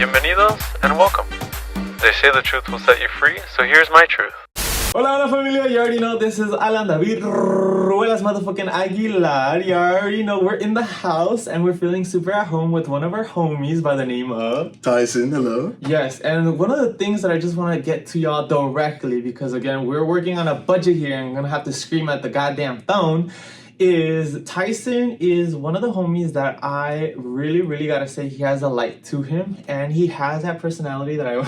Bienvenidos and welcome. They say the truth will set you free, so here's my truth. Hola, hola familia, you already know this is Alan David Ruelas motherfucking Aguilar. You already know we're in the house and we're feeling super at home with one of our homies by the name of Tyson. Hello. Yes, and one of the things that I just want to get to y'all directly, because again, we're working on a budget here and I'm gonna have to scream at the goddamn phone, is Tyson is one of the homies that I really gotta say he has a light to him, and he has that personality that I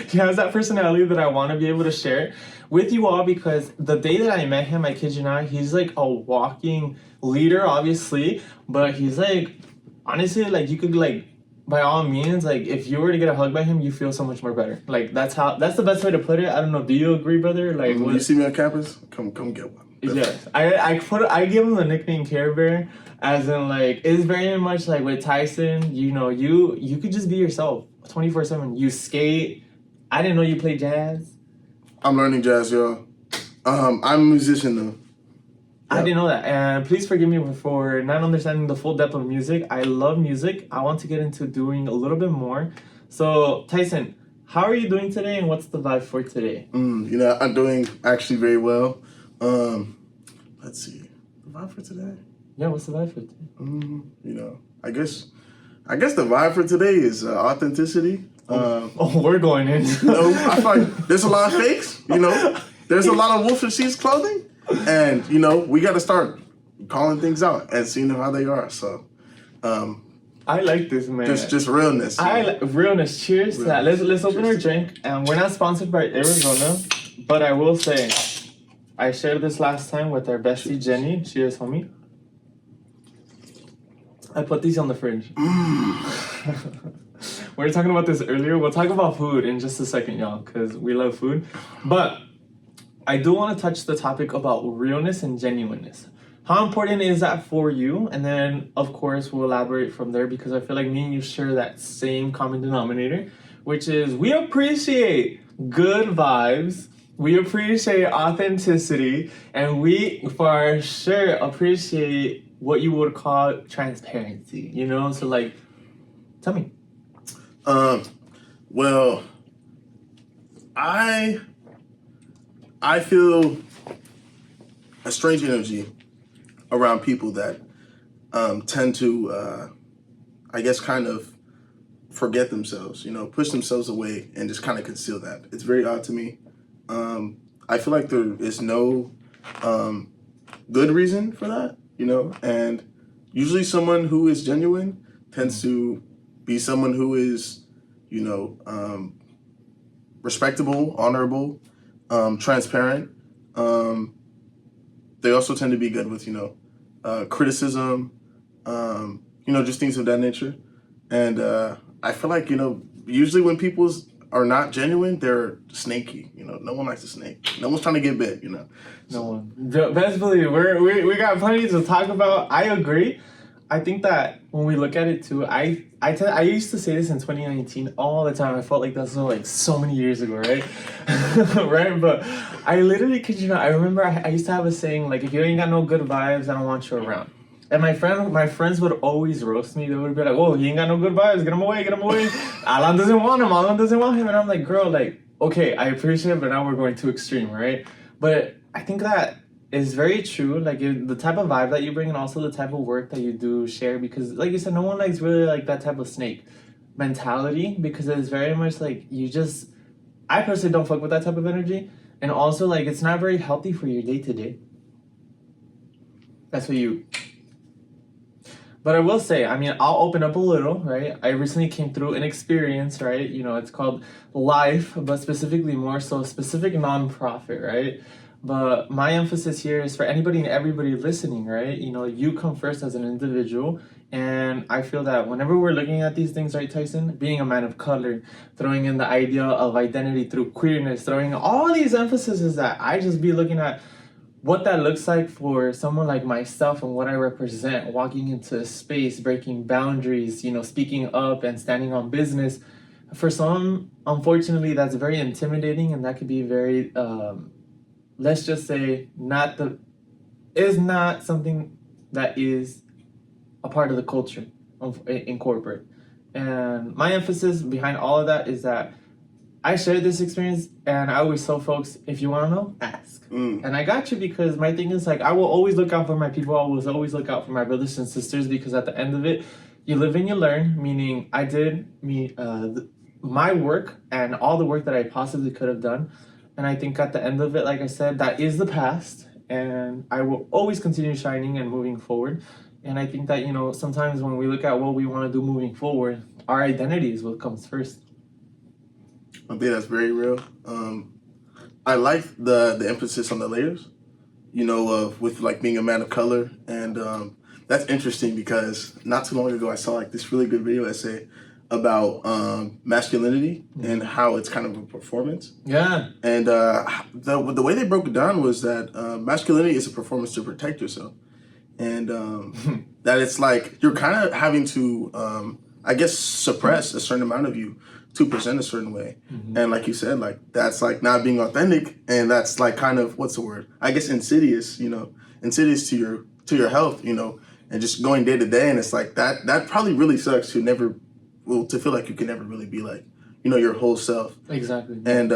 he has that personality that I want to be able to share with you all, because the day that I met him, I kid you not, he's like a walking leader, obviously, but he's like, honestly, like you could like, by all means, like if you were to get a hug by him, you feel so much more better. Like that's the best way to put it. I don't know. Do you agree, brother? Like when you see me on campus, come get one. Yes, I give him the nickname Care Bear, as in like it's very much like with Tyson. You know, you could just be yourself 24/7. You skate. I didn't know you played jazz. I'm learning jazz, y'all. I'm a musician though. I didn't know that, and please forgive me for not understanding the full depth of music. I love music. I want to get into doing a little bit more. So Tyson, how are you doing today, and what's the vibe for today? I'm doing actually very well. Let's see, the vibe for today. Yeah, what's the vibe for today? I guess the vibe for today is authenticity. We're going in. I find there's a lot of fakes. There's a lot of wolf in sheep's clothing, and we got to start calling things out and seeing how they are. So, I like this, man. Just realness. Realness. Cheers to that. Let's open our drink. And we're not sponsored by Arizona, but I will say, I shared this last time with our bestie Jenny. Cheers, homie. I put these on the fridge. We were talking about this earlier. We'll talk about food in just a second, y'all, because we love food. But I do want to touch the topic about realness and genuineness. How important is that for you? And then, of course, we'll elaborate from there, because I feel like me and you share that same common denominator, which is we appreciate good vibes. We appreciate authenticity, and we for sure appreciate what you would call transparency, So like, tell me. Well, I feel a strange energy around people that tend to, I guess, kind of forget themselves, push themselves away and just kind of conceal that. It's very odd to me. I feel like there is no good reason for that, and usually someone who is genuine tends to be someone who is, respectable, honorable, transparent. They also tend to be good with, criticism, just things of that nature. And I feel like, usually when people are not genuine, they're snaky. No one likes to snake. No one's trying to get bit, No one. Best believe we got plenty to talk about. I agree. I think that when we look at it too, I used to say this in 2019 all the time. I felt like that's like so many years ago, right? Right? But I literally kid you not. I remember I used to have a saying like, if you ain't got no good vibes, I don't want you around. And my friends would always roast me. They would be like, "Oh, he ain't got no good vibes. Get him away, get him away." Alan doesn't want him. Alan doesn't want him. And I'm like, girl, like, okay, I appreciate it, but now we're going too extreme, right? But I think that is very true. Like the type of vibe that you bring, and also the type of work that you do share. Because, like you said, no one likes really like that type of snake mentality, because it's very much like I personally don't fuck with that type of energy, and also like it's not very healthy for your day to day. That's what you. But I will say, I mean, I'll open up a little, right? I recently came through an experience, right? It's called Life, but specifically more so specific nonprofit, right? But my emphasis here is for anybody and everybody listening, right? You come first as an individual. And I feel that whenever we're looking at these things, right, Tyson, being a man of color, throwing in the idea of identity through queerness, throwing all these emphases that I just be looking at what that looks like for someone like myself and what I represent, walking into a space, breaking boundaries, speaking up and standing on business. For some, unfortunately, that's very intimidating, and that could be very, let's just say, is not something that is a part of the culture in corporate. And my emphasis behind all of that is that I shared this experience, and I always tell folks, if you want to know, ask. And I got you, because my thing is like, I will always look out for my people. I will always look out for my brothers and sisters, because at the end of it, you live and you learn. Meaning, I did my work and all the work that I possibly could have done, and I think at the end of it, like I said, that is the past, and I will always continue shining and moving forward. And I think that, sometimes when we look at what we want to do moving forward, our identity is what comes first. I think that's very real. I like the emphasis on the layers, with like being a man of color. And that's interesting because not too long ago I saw like this really good video essay about masculinity and how it's kind of a performance. Yeah. And the way they broke it down was that masculinity is a performance to protect yourself. And that it's like you're kind of having to, I guess, suppress a certain amount of you to present a certain way. And like you said, like that's like not being authentic, and that's like kind of, what's the word? I guess insidious, insidious to your health, and just going day to day. And it's like that probably really sucks to feel like you can never really be like, your whole self. Exactly. And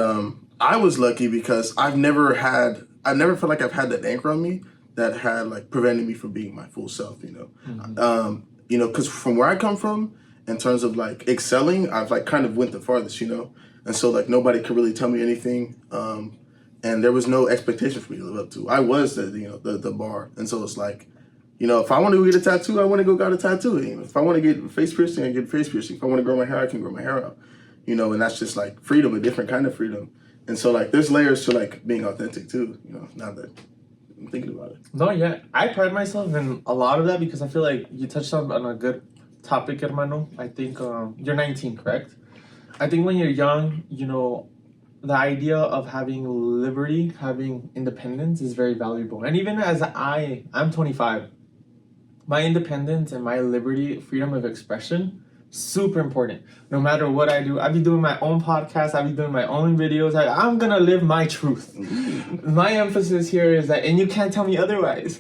I was lucky because I've never felt like I've had that anchor on me that had like prevented me from being my full self, because from where I come from, in terms of like excelling, I've like kind of went the farthest, and so like nobody could really tell me anything, and there was no expectation for me to live up to. I was the bar, and so it's like, if I want to go get a tattoo, I want to go get a tattoo. If I want to get face piercing, I get face piercing. If I want to grow my hair, I can grow my hair out, and that's just like freedom, a different kind of freedom. And so like there's layers to like being authentic too, now that I'm thinking about it. No, yeah, I pride myself in a lot of that, because I feel like you touched on a good topic, hermano. I think you're 19, correct? I think when you're young, the idea of having liberty, having independence is very valuable. And even as I'm 25, my independence and my liberty, freedom of expression, super important. No matter what I do, I be doing my own podcast, I be doing my own videos. I'm gonna live my truth. My emphasis here is that, and you can't tell me otherwise.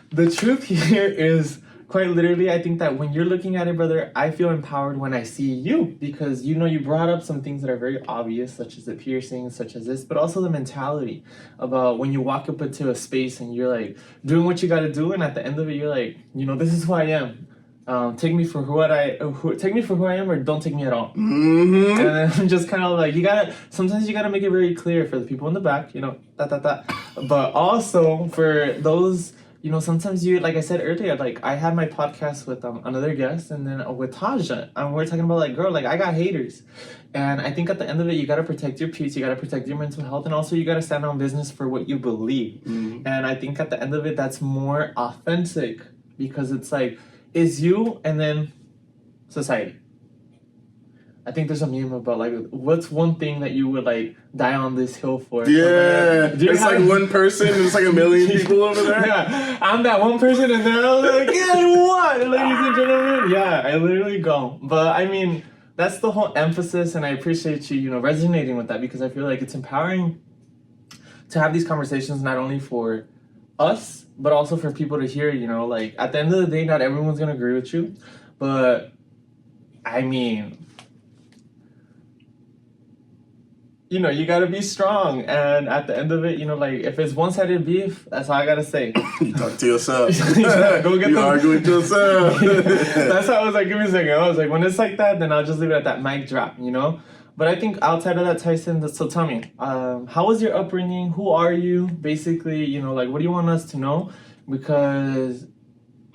The truth here is, quite literally, I think that when you're looking at it, brother, I feel empowered when I see you, because you brought up some things that are very obvious, such as the piercing, such as this, but also the mentality about when you walk up into a space and you're like doing what you got to do, and at the end of it, you're like, this is who I am. Take me for who I am, or don't take me at all. And then I'm just kind of like, sometimes you gotta make it very clear for the people in the back, but also for those. Sometimes like I said earlier, like I had my podcast with another guest, and then with Taja, and we're talking about like, girl, like I got haters. And I think at the end of it, you got to protect your peace, you got to protect your mental health, and also you got to stand on business for what you believe. And I think at the end of it, that's more authentic, because it's like, it's you and then society. I think there's a meme about like, what's one thing that you would like die on this hill for? Yeah, there's like one person, there's like a million people over there. Yeah, I'm that one person, and then I was like, yeah, what, ladies and gentlemen? Yeah, I literally go. But I mean, that's the whole emphasis, and I appreciate you, resonating with that, because I feel like it's empowering to have these conversations, not only for us, but also for people to hear. Like at the end of the day, not everyone's gonna agree with you, but I mean, you gotta be strong, and at the end of it, like if it's one-sided beef, that's all I gotta say. You talk to yourself. Go get you argue with yourself. That's how I was like, give me a second. I was like, when it's like that, then I'll just leave it at that mic drop, But I think outside of that, Tyson, so tell me, how was your upbringing? Who are you? Basically, like, what do you want us to know? Because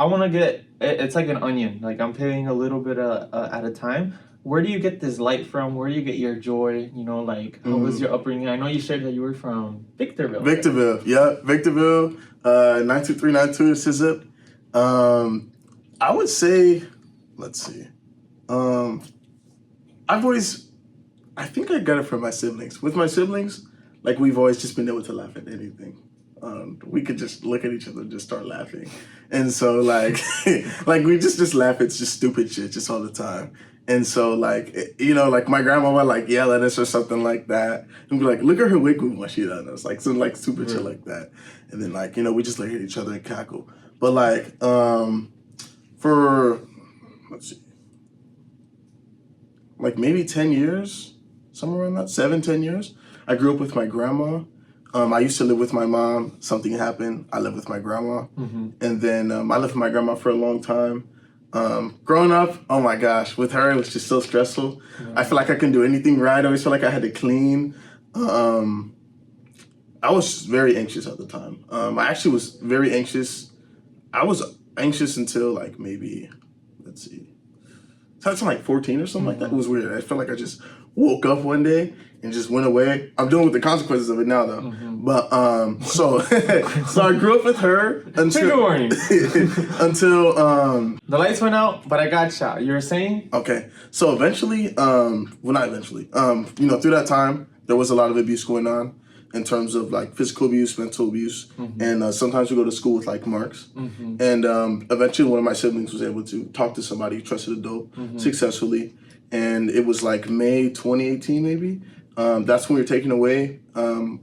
I want to get, it's like an onion. Like, I'm peeling a little bit at a time. Where do you get this light from? Where do you get your joy? Like, how was your upbringing? I know you shared that you were from Victorville. Victorville, yeah. Victorville, 92392 is his zip. I would say, let's see. I think I got it from my siblings. With my siblings, like, we've always just been able to laugh at anything. We could just look at each other and just start laughing. And so, like, like we just laugh at just stupid shit just all the time. And so, like, like my grandma would, like, yell at us or something like that. And be like, look at her wig move when she done us. Like, some, like, stupid shit like that. And then, like, we just look at each other and cackle. But, like, let's see. like maybe 10 years, somewhere around that, 7-10 years. I grew up with my grandma. I used to live with my mom. Something happened. I lived with my grandma. And then I lived with my grandma for a long time. Growing up, oh my gosh, with her, it was just so stressful. I feel like I couldn't do anything right. I always felt like I had to clean. I was very anxious at the time. I actually was very anxious. I was anxious until like maybe, let's see, until like 14 or something like that. It was weird. I felt like I just woke up one day and just went away. I'm dealing with the consequences of it now though. But so so I grew up with her until until the lights went out, but I got shot. You were saying? Okay. So eventually, well not eventually, through that time there was a lot of abuse going on in terms of like physical abuse, mental abuse, and sometimes we go to school with like marks. And eventually one of my siblings was able to talk to somebody, trusted adult, successfully. And it was like May 2018 maybe. That's when we were taken away.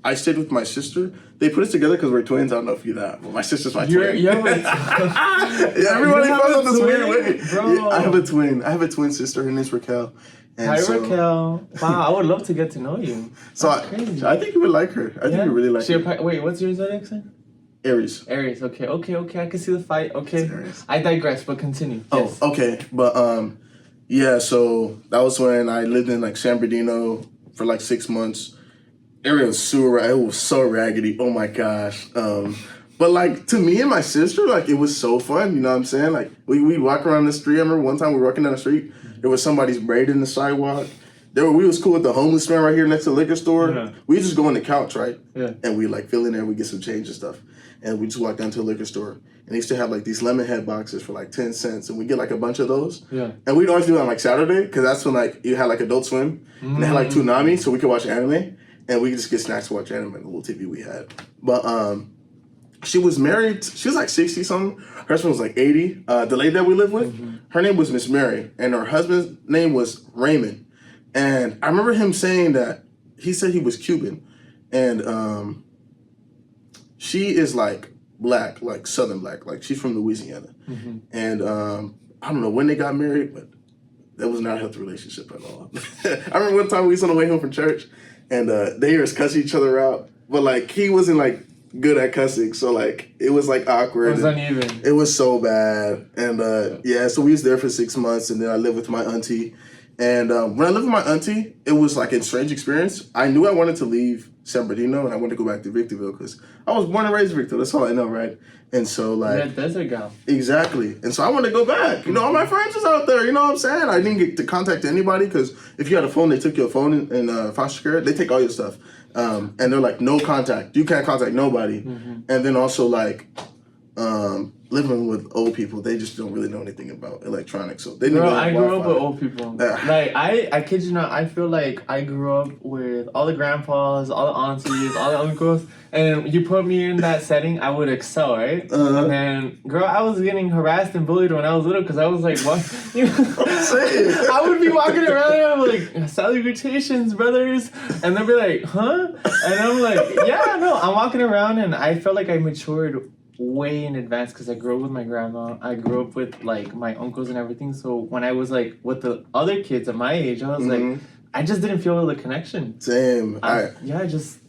I stayed with my sister. They put us together because we're twins. I don't know if you know that, but my sister's my twin. Yeah, everybody finds out this weird way. Bro. Yeah, I have a twin. I have a twin sister. Her name's Raquel. And Hi, Raquel. Wow, I would love to get to know you. So I think you would like her. I think you would really like her. Wait, what's your zodiac sign? Aries. Aries. Okay. I can see the fight. Okay. I digress, but continue. Yes. Oh, okay. But yeah. So that was when I lived in like San Bernardino for like 6 months. Area was it was so raggedy. Oh my gosh. But like to me and my sister, like it was so fun. You know what I'm saying? Like we'd walk around the street. I remember one time we were walking down the street. There was somebody's braid in the sidewalk. We was cool with the homeless man right here next to the liquor store. Yeah. We just go on the couch, right? Yeah. And we like fill in there. We get some change and stuff. And we just walk down to the liquor store. And they used to have like these lemon head boxes for like 10 cents. And we get like a bunch of those. Yeah. And we'd always do it on like Saturday because that's when like you had like Adult Swim. And they had like Toonami so we could watch anime. And we could just get snacks to watch anime on the little TV we had. But she was married. She was like 60 something. Her husband was like 80. The lady that we lived with, her name was Miss Mary. And her husband's name was Raymond. And I remember him saying that he said he was Cuban. And she is like black, like Southern black. Like she's from Louisiana. And I don't know when they got married, but that was not a healthy relationship at all. I remember one time we was on the way home from church and they hear us cuss each other out. But like he wasn't like good at cussing, so like it was like awkward. It was uneven. It was so bad. And so we was there for 6 months and then I lived with my auntie. And when I lived with my auntie, it was like a strange experience. I knew I wanted to leave San Bernardino and I wanted to go back to Victorville because I was born and raised in Victorville. That's all I know, right? And so like... Yeah, desert gal. Exactly. And so I wanted to go back. You know, all my friends was out there. You know what I'm saying? I didn't get to contact anybody because if you had a phone, they took your phone in foster care. They take all your stuff. And they're like, no contact. You can't contact nobody. And then also like... living with old people, they just don't really know anything about electronics. So they Bro, I grew up with old people. Like I kid you not, I feel like I grew up with all the grandpas, all the aunties, all the uncles, and you put me in that setting, I would excel, right? And girl, I was getting harassed and bullied when I was little because I was like, what? I would be walking around and I'm like, salutations, brothers, and they'll be like, huh? And I'm like, yeah, no, I'm walking around and I felt like I matured way in advance because I grew up with my grandma. I grew up with like my uncles and everything. So when I was like with the other kids at my age, I was like, I just didn't feel the connection. Same. I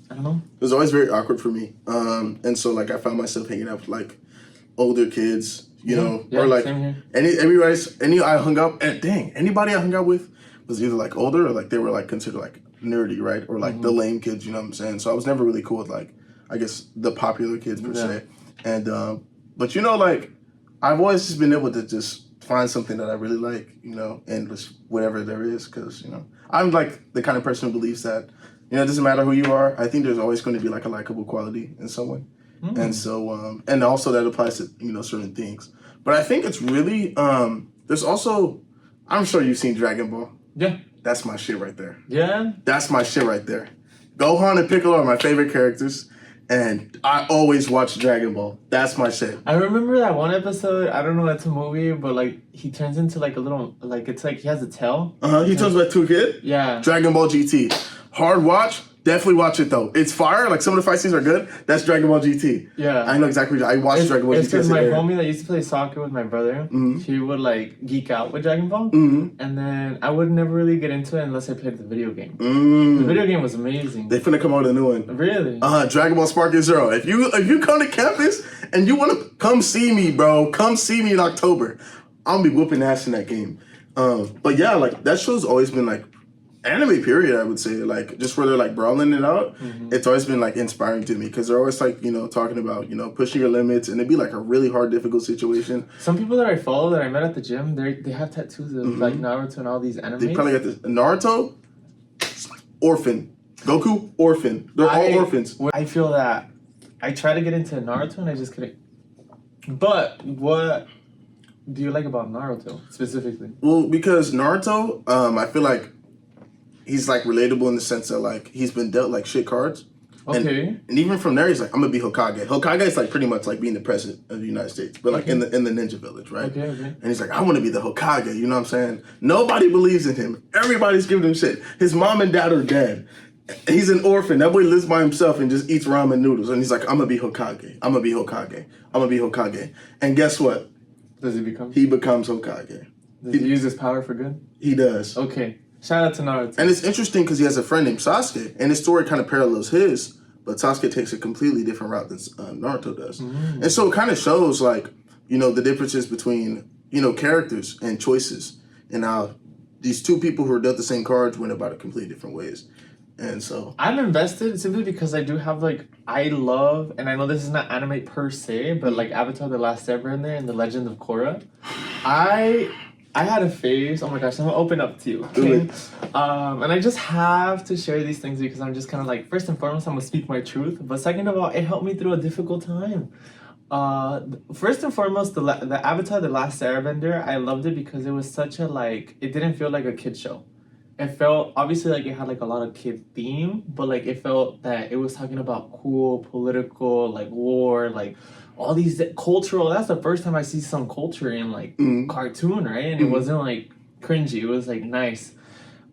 don't know. It was always very awkward for me. And so like I found myself hanging out with like older kids, you know, or like anybody I hung out and anybody I hung out with was either like older or like they were like considered like nerdy, right? Or like the lame kids, you know what I'm saying? So I was never really cool with like I guess the popular kids per se. And but you know, like I've always just been able to just find something that I really like, you know, and just whatever there is, because you know I'm like the kind of person who believes that you know it doesn't matter who you are. I think there's always going to be like a likable quality in someone, and so and also that applies to you know certain things. But I think it's really there's also I'm sure you've seen Dragon Ball. Yeah, that's my shit right there. Yeah, that's my shit right there. Gohan and Piccolo are my favorite characters. And I always watch Dragon Ball. That's my shit. I remember that one episode, I don't know, it's a movie, but like he turns into like a little, like it's like he has a tail. He turns back to a kid? Yeah. Dragon Ball GT. Hard watch. Definitely watch it though. It's fire. Like some of the fight scenes are good. That's Dragon Ball GT. Yeah. I know exactly. I watched Dragon Ball It's GT. because my homie that used to play soccer with my brother, he would like geek out with Dragon Ball, and then I would never really get into it unless I played the video game. The video game was amazing. They finna come out with a new one. Really? Dragon Ball Spark is Zero. If you come to campus and you want to come see me, bro, come see me in October. I'll be whooping ass in that game. But yeah, like that show's always been like anime period, I would say, like just where they're like brawling it out. It's always been like inspiring to me because they're always like, you know, talking about, you know, pushing your limits, and it'd be like a really hard, difficult situation. Some people that I follow that I met at the gym, they have tattoos of like Naruto and all these animes. They probably got this Naruto, orphan, Goku, orphan. They're all orphans. I feel that I try to get into Naruto and I just couldn't. But what do you like about Naruto specifically? Well, because Naruto, I feel like he's like relatable in the sense that like he's been dealt like shit cards. Okay. And even from there, he's like, I'm gonna be Hokage. Hokage is like pretty much like being the president of the United States, but like in the ninja village, right? Okay. And he's like, I want to be the Hokage. You know what I'm saying? Nobody believes in him. Everybody's giving him shit. His mom and dad are dead. He's an orphan. That boy lives by himself and just eats ramen noodles. And he's like, I'm gonna be Hokage. I'm gonna be Hokage. I'm gonna be Hokage. And guess what? Does he become? He becomes Hokage. Does he use his power for good? He does. Okay. Shout out to Naruto. And it's interesting because he has a friend named Sasuke, and his story kind of parallels his, but Sasuke takes a completely different route than Naruto does. And so it kind of shows, like, you know, the differences between, you know, characters and choices, and how these two people who are dealt the same cards went about it completely different ways. And so I'm invested simply because I do have like I love, and I know this is not anime per se, but like Avatar: The Last Airbender and The Legend of Korra. I had a phase. Oh my gosh, I'm gonna open up to you. Okay? And I just have to share these things because I'm just kind of like, first and foremost, I'm gonna speak my truth. But second of all, it helped me through a difficult time. First and foremost, the Avatar: The Last Airbender, I loved it because it was such a like, it didn't feel like a kid show. It felt obviously like it had like a lot of kid theme, but like it felt that it was talking about cool political like war, like all these cultural. That's the first time I see some culture in like cartoon, right? And it wasn't like cringy. It was like nice.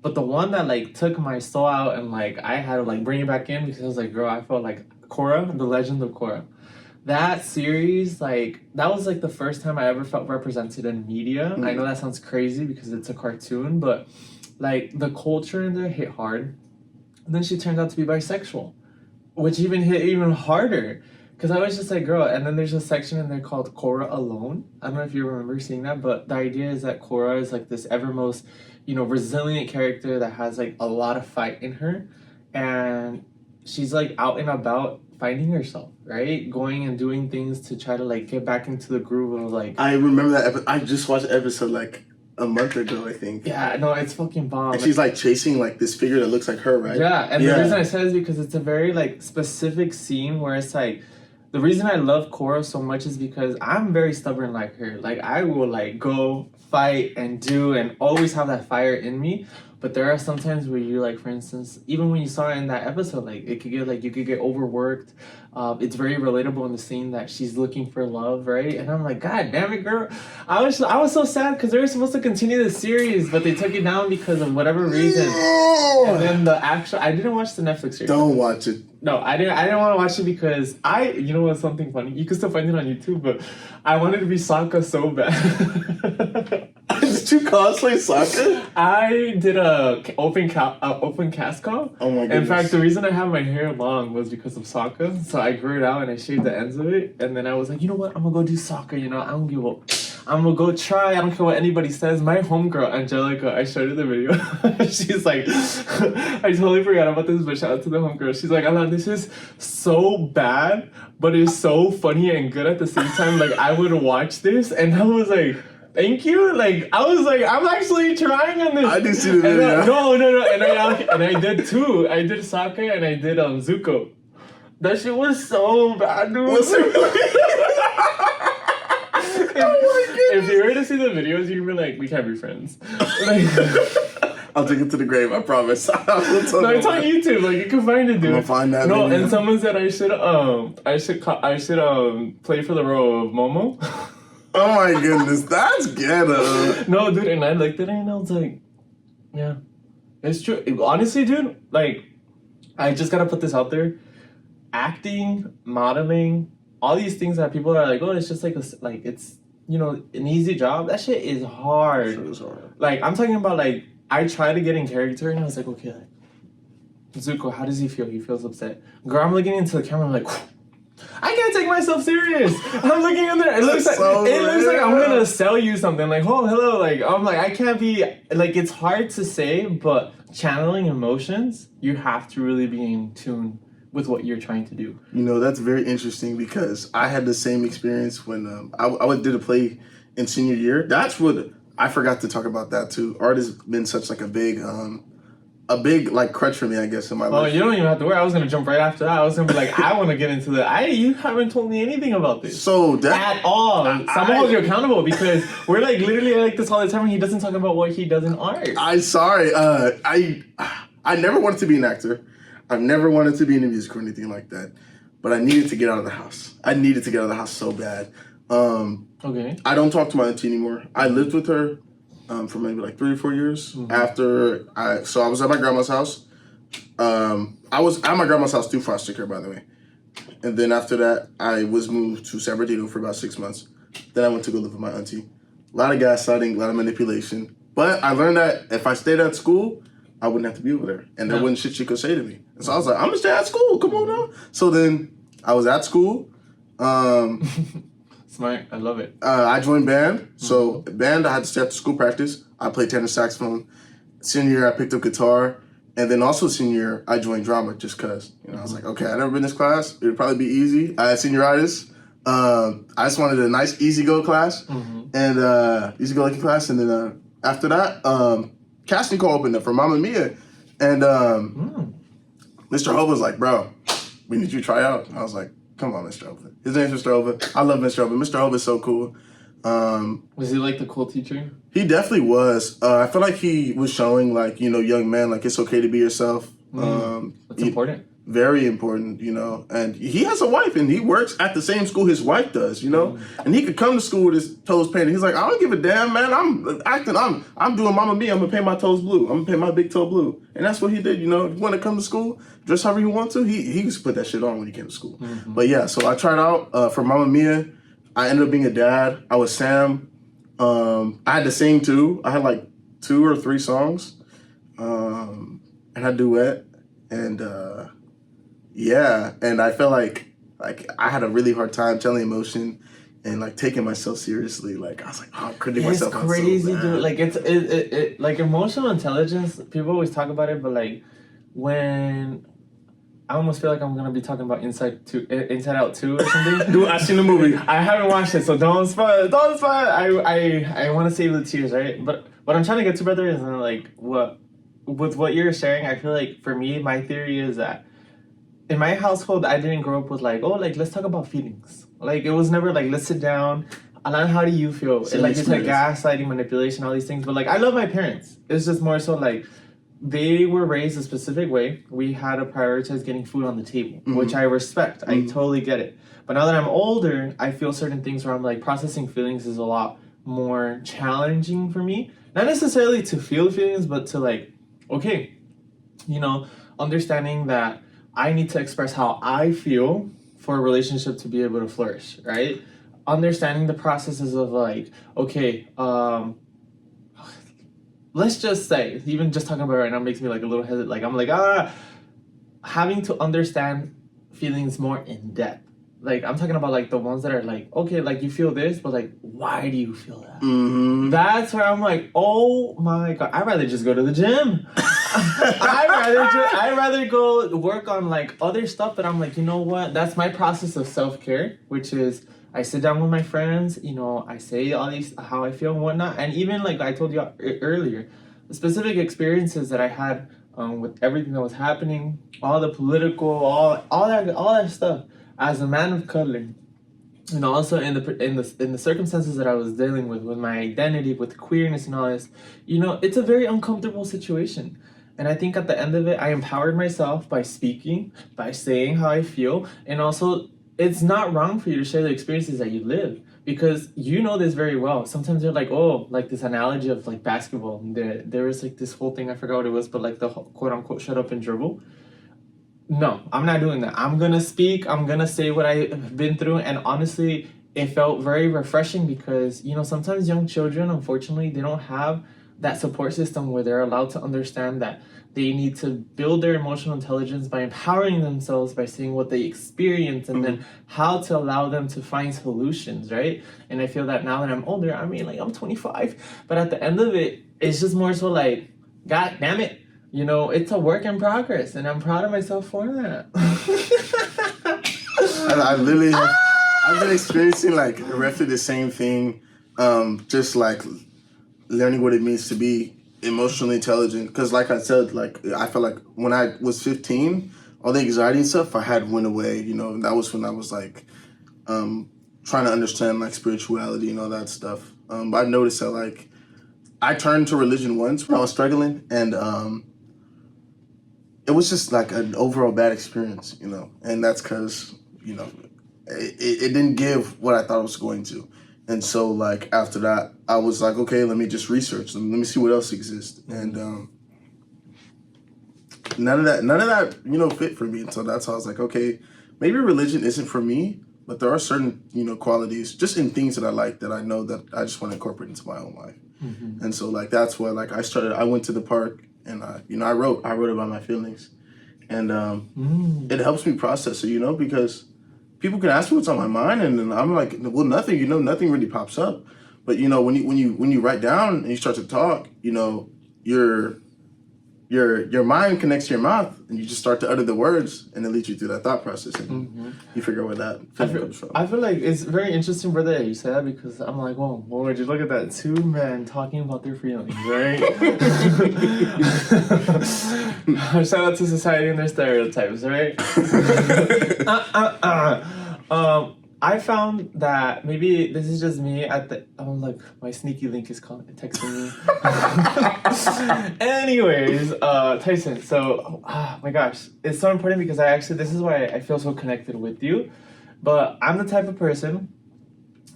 But the one that like took my soul out and like I had to like bring it back in because I was like, girl, I felt like Korra, The Legend of Korra. That series, like, that was like the first time I ever felt represented in media. I know that sounds crazy because it's a cartoon, but like the culture in there hit hard. And then she turned out to be bisexual, which even hit even harder. Because I was just like, girl, and then there's a section in there called Korra Alone. I don't know if you remember seeing that, but the idea is that Korra is like this evermost, you know, resilient character that has like a lot of fight in her. And she's like out and about finding herself, right? Going and doing things to try to like get back into the groove of like... I remember that I just watched the episode like a month ago, I think. Yeah, no, it's fucking bomb. And she's like chasing like this figure that looks like her, right? Yeah, and the reason I said is because it's a very like specific scene where it's like, the reason I love Korra so much is because I'm very stubborn like her. Like I will like go fight and do and always have that fire in me. But there are some times where you like, for instance, even when you saw it in that episode, like it could get like, you could get overworked. It's very relatable in the scene that she's looking for love, right? And I'm like, God damn it, girl. I was so sad because they were supposed to continue the series, but they took it down because of whatever reason. No! And then I didn't watch the Netflix series. Don't watch it. No, I didn't want to watch it because you know what's something funny? You can still find it on YouTube, but I wanted to be Sokka so bad. Did you cosplay Sokka? I did a open cast call. Oh my goodness. In fact, the reason I have my hair long was because of Sokka. So I grew it out and I shaved the ends of it. And then I was like, you know what? I'm gonna go do Sokka. You know, I'm gonna go try. I don't care what anybody says. My homegirl, Angelica, I showed her the video. She's like, I totally forgot about this, but shout out to the homegirl. She's like, Alan, this is so bad, but it's so funny and good at the same time. Like, I would watch this. And I was like, thank you. Like, I was like, I'm actually trying on this. I did see the video. No. And I did two. I did Sokka and I did Zuko. That shit was so bad, dude. Was it really? If you were to see the videos, you'd be like, we can't be friends. Like, I'll take it to the grave, I promise. No, it's on YouTube. Like, you can find it, dude. I'm gonna find that. No, video. and someone said I should play for the role of Momo. Oh my goodness, that's ghetto. No, dude, and I looked at it and I was like, yeah, it's true. Honestly, dude, like, I just gotta put this out there. Acting, modeling, all these things that people are like, oh, it's just like like it's an easy job. That shit is hard. Sure is hard. Like I'm talking about like I tried to get in character and I was like, okay, like, Zuko, how does he feel? He feels upset. Girl, I'm looking into the camera. I'm like, I can't take myself serious. I'm looking in there. It looks like I'm gonna sell you something. Like, oh, hello. Like, I'm like, I can't be like. It's hard to say, but channeling emotions, you have to really be in tune with what you're trying to do. That's very interesting because I had the same experience when I did a play in senior year. That's what I forgot to talk about that too. Art has been such like a big like crutch for me, I guess, in my life. Oh, you don't even have to worry. I was gonna jump right after that. I was gonna be like, I want to get into you haven't told me anything about this. So that at all. Someone holds you accountable because we're like literally like this all the time. And he doesn't talk about what he does in art. I'm sorry. I never wanted to be an actor. I've never wanted to be in a music or anything like that. But I needed to get out of the house. I needed to get out of the house so bad. Okay. I don't talk to my auntie anymore. I lived with her for maybe like 3 or 4 years. Mm-hmm. After I was at my grandma's house. I was at my grandma's house through foster care, by the way. And then after that, I was moved to San Bernardino for about 6 months. Then I went to go live with my auntie. A lot of gaslighting, a lot of manipulation. But I learned that if I stayed at school, I wouldn't have to be over there. And there wasn't shit she could say to me. And so I was like, I'm going to stay at school. Come on now. So then I was at school. Smart. I love it. I joined band. So band, I had to stay after school practice. I played tenor saxophone. Senior year, I picked up guitar. And then also senior year, I joined drama just because. I was like, okay, I've never been in this class. It would probably be easy. I had senioritis. I just wanted a nice easy-go class. And easy-go-looking class. And then after that, casting call opened up for Mamma Mia. And Mr. Hova was like, bro, we need you to try out. And I was like, come on, Mr. Hova. His name's Mr. Hova. I love Mr. Hova. Mr. Hova is so cool. Was he like the cool teacher? He definitely was. I feel like he was showing like, young men, like it's okay to be yourself. That's important. Very important, and he has a wife and he works at the same school his wife does, and he could come to school with his toes painted. He's like, I don't give a damn, man. I'm acting. I'm doing Mamma Mia. I'm gonna paint my toes blue. I'm gonna paint my big toe blue. And that's what he did, If you want to come to school, dress however you want to. He used to put that shit on when he came to school. But yeah, so I tried out for Mamma Mia. I ended up being a dad. I was Sam. I had to sing too. I had like 2 or 3 songs, and I duet, and and I felt like I had a really hard time telling emotion and like taking myself seriously. Like I was like, oh, I'm critiquing myself. It's crazy, dude. Like it like emotional intelligence. People always talk about it, but like when I almost feel like I'm gonna be talking about Inside Out 2 or something. Dude, I've seen the movie. I haven't watched it, so don't spoil. Don't spoil. I want to save the tears, right? But what I'm trying to get to, brother, is like with what you're sharing. I feel like for me, my theory is that in my household, I didn't grow up with like, let's talk about feelings. Like it was never like, let's sit down. Alan, how do you feel? Like it's like gaslighting, manipulation, all these things. But like, I love my parents. It's just more so like they were raised a specific way. We had to prioritize getting food on the table, which I respect. I totally get it. But now that I'm older, I feel certain things where I'm like processing feelings is a lot more challenging for me. Not necessarily to feel feelings, but to like, okay, understanding that I need to express how I feel for a relationship to be able to flourish, right? Understanding the processes of like, okay, let's just say, even just talking about it right now makes me like a little hesitant. Like I'm like, having to understand feelings more in depth. Like I'm talking about like the ones that are like, okay, like you feel this, but like, why do you feel that? That's where I'm like, oh my God, I'd rather just go to the gym. I'd rather go work on like other stuff, but I'm like, you know what? That's my process of self-care, which is I sit down with my friends, I say all these, how I feel and whatnot. And even like I told you earlier, the specific experiences that I had with everything that was happening, all the political, all that stuff, as a man of color, and also in the circumstances that I was dealing with my identity, with queerness and all this, it's a very uncomfortable situation. And I think at the end of it, I empowered myself by speaking, by saying how I feel, and also it's not wrong for you to share the experiences that you live, because you know this very well. Sometimes they're like, like this analogy of like basketball. There was like this whole thing, I forgot what it was, but like the quote unquote shut up and dribble. No, I'm not doing that. I'm gonna speak. I'm gonna say what I've been through, and honestly, it felt very refreshing because sometimes young children, unfortunately, they don't have that support system where they're allowed to understand that they need to build their emotional intelligence by empowering themselves by saying what they experience and then how to allow them to find solutions, right? And I feel that now that I'm older, I mean, like I'm 25, but at the end of it, it's just more so like, God damn it, it's a work in progress, and I'm proud of myself for that. I literally have, I've been experiencing like roughly the same thing, just like learning what it means to be emotionally intelligent. Because like I said, like I felt like when I was 15, all the anxiety and stuff I had went away. That was when I was like trying to understand like spirituality and all that stuff. But I noticed that like I turned to religion once when I was struggling, and it was just like an overall bad experience, and that's because it didn't give what I thought it was going to. And so like after that, I was like, okay, let me just research. Let me see what else exists. And none of that fit for me. And so that's how I was like, okay, maybe religion isn't for me, but there are certain qualities just in things that I like that I know that I just want to incorporate into my own life. And so like that's why like I went to the park, and I wrote about my feelings, and it helps me process it, because people can ask me what's on my mind, and then I'm like, well, nothing, nothing really pops up. But when you write down and you start to talk, your mind connects to your mouth, and you just start to utter the words, and it leads you through that thought process, and you figure out where that comes from. I feel like it's very interesting, brother, that you say that, because I'm like, whoa, would you look at that, two men talking about their feelings, right? Shout out to society and their stereotypes, right? I found that maybe this is just me look, my sneaky link is texting me. Anyways, Tyson, so, my gosh, it's so important because this is why I feel so connected with you. But I'm the type of person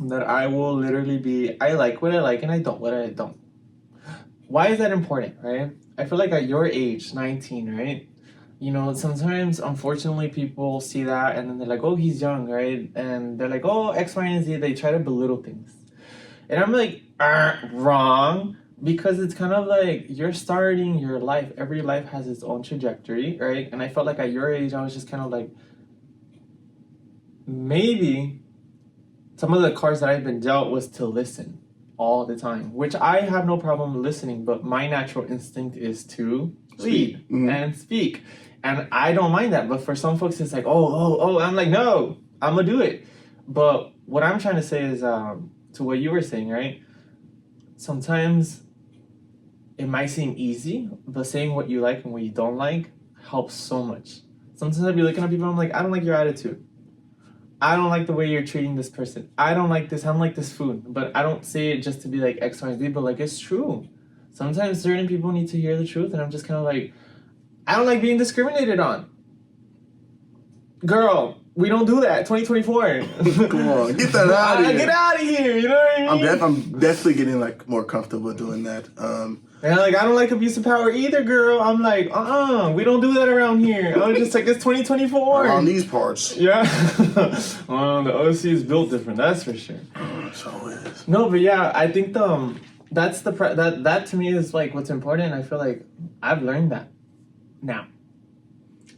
that I will literally I like what I like and I don't what I don't. Why is that important, right? I feel like at your age, 19, right? Sometimes, unfortunately, people see that and then they're like, oh, he's young, right? And they're like, oh, X, Y, and Z. They try to belittle things. And I'm like, wrong. Because it's kind of like you're starting your life. Every life has its own trajectory, right? And I felt like at your age, I was just kind of like, maybe some of the cards that I've been dealt was to listen all the time, which I have no problem listening, but my natural instinct is to lead and speak. And I don't mind that, but for some folks, it's like, oh, I'm like, no, I'm gonna do it. But what I'm trying to say is, to what you were saying, right? Sometimes it might seem easy, but saying what you like and what you don't like helps so much. Sometimes I'll be looking at people, I'm like, I don't like your attitude. I don't like the way you're treating this person. I don't like this. I don't like this food. But I don't say it just to be like X, Y, Z, but like it's true. Sometimes certain people need to hear the truth, and I'm just kind of like, I don't like being discriminated on. Girl, we don't do that. 2024. Come on, get that out of here. Get out of here. You know what I mean? I'm definitely getting like more comfortable doing that. And like, I don't like abuse of power either, girl. I'm like, we don't do that around here. I was just like, it's 2024. Around these parts. Yeah. Well, the OC is built different, that's for sure. So it is. No, but yeah, I think that's that to me is like what's important. I feel like I've learned that now.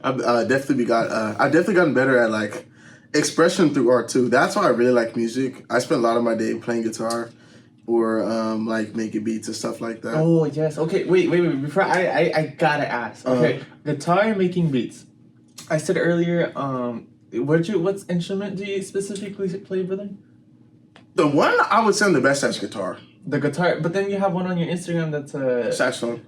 I've definitely gotten better at like expression through art too. That's why I really like music. I spend a lot of my day playing guitar, or like making beats and stuff like that. Oh yes. Okay. Wait. Before I gotta ask. Okay. Guitar and making beats. I said earlier. What instrument do you specifically play, brother? The one I would say I'm the best at is guitar. The guitar, but then you have one on your Instagram that's a saxophone.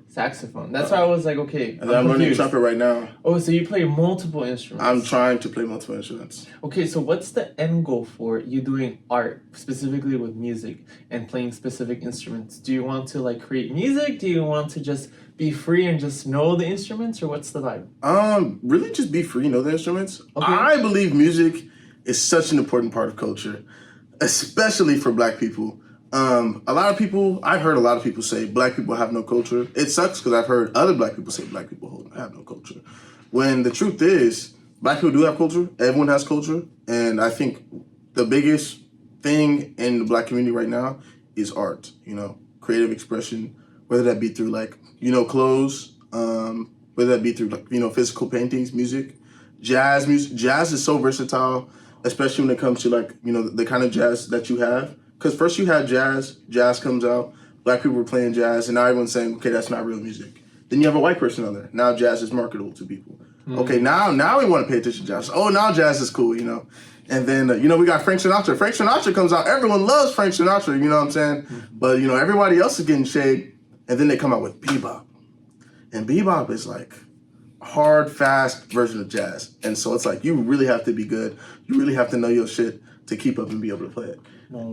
That's why I was like, okay. And I'm learning trumpet right now. Oh, so you play multiple instruments? I'm trying to play multiple instruments. Okay, so what's the end goal for you doing art, specifically with music and playing specific instruments? Do you want to like create music? Do you want to just be free and just know the instruments, or what's the vibe? Really just be free, know the instruments. Okay. I believe music is such an important part of culture, especially for Black people. I've heard a lot of people say Black people have no culture. It sucks because I've heard other Black people say Black people have no culture. when the truth is, black people do have culture. Everyone has culture. And I think the biggest thing in the black community right now is art, creative expression, whether that be through like, clothes, whether that be through like, physical paintings, music. Jazz music. Jazz is so versatile, especially when it comes to like, the kind of jazz that you have. Because first you had jazz comes out, black people were playing jazz, and now everyone's saying, okay, that's not real music. Then you have a white person on there. Now jazz is marketable to people. Okay, now we want to pay attention to jazz. Oh, now jazz is cool, And then, we got Frank Sinatra. Frank Sinatra comes out. Everyone loves Frank Sinatra, you know what I'm saying? But, everybody else is getting shade. And then they come out with bebop. And bebop is like hard, fast version of jazz. And so it's like, you really have to be good. You really have to know your shit to keep up and be able to play it.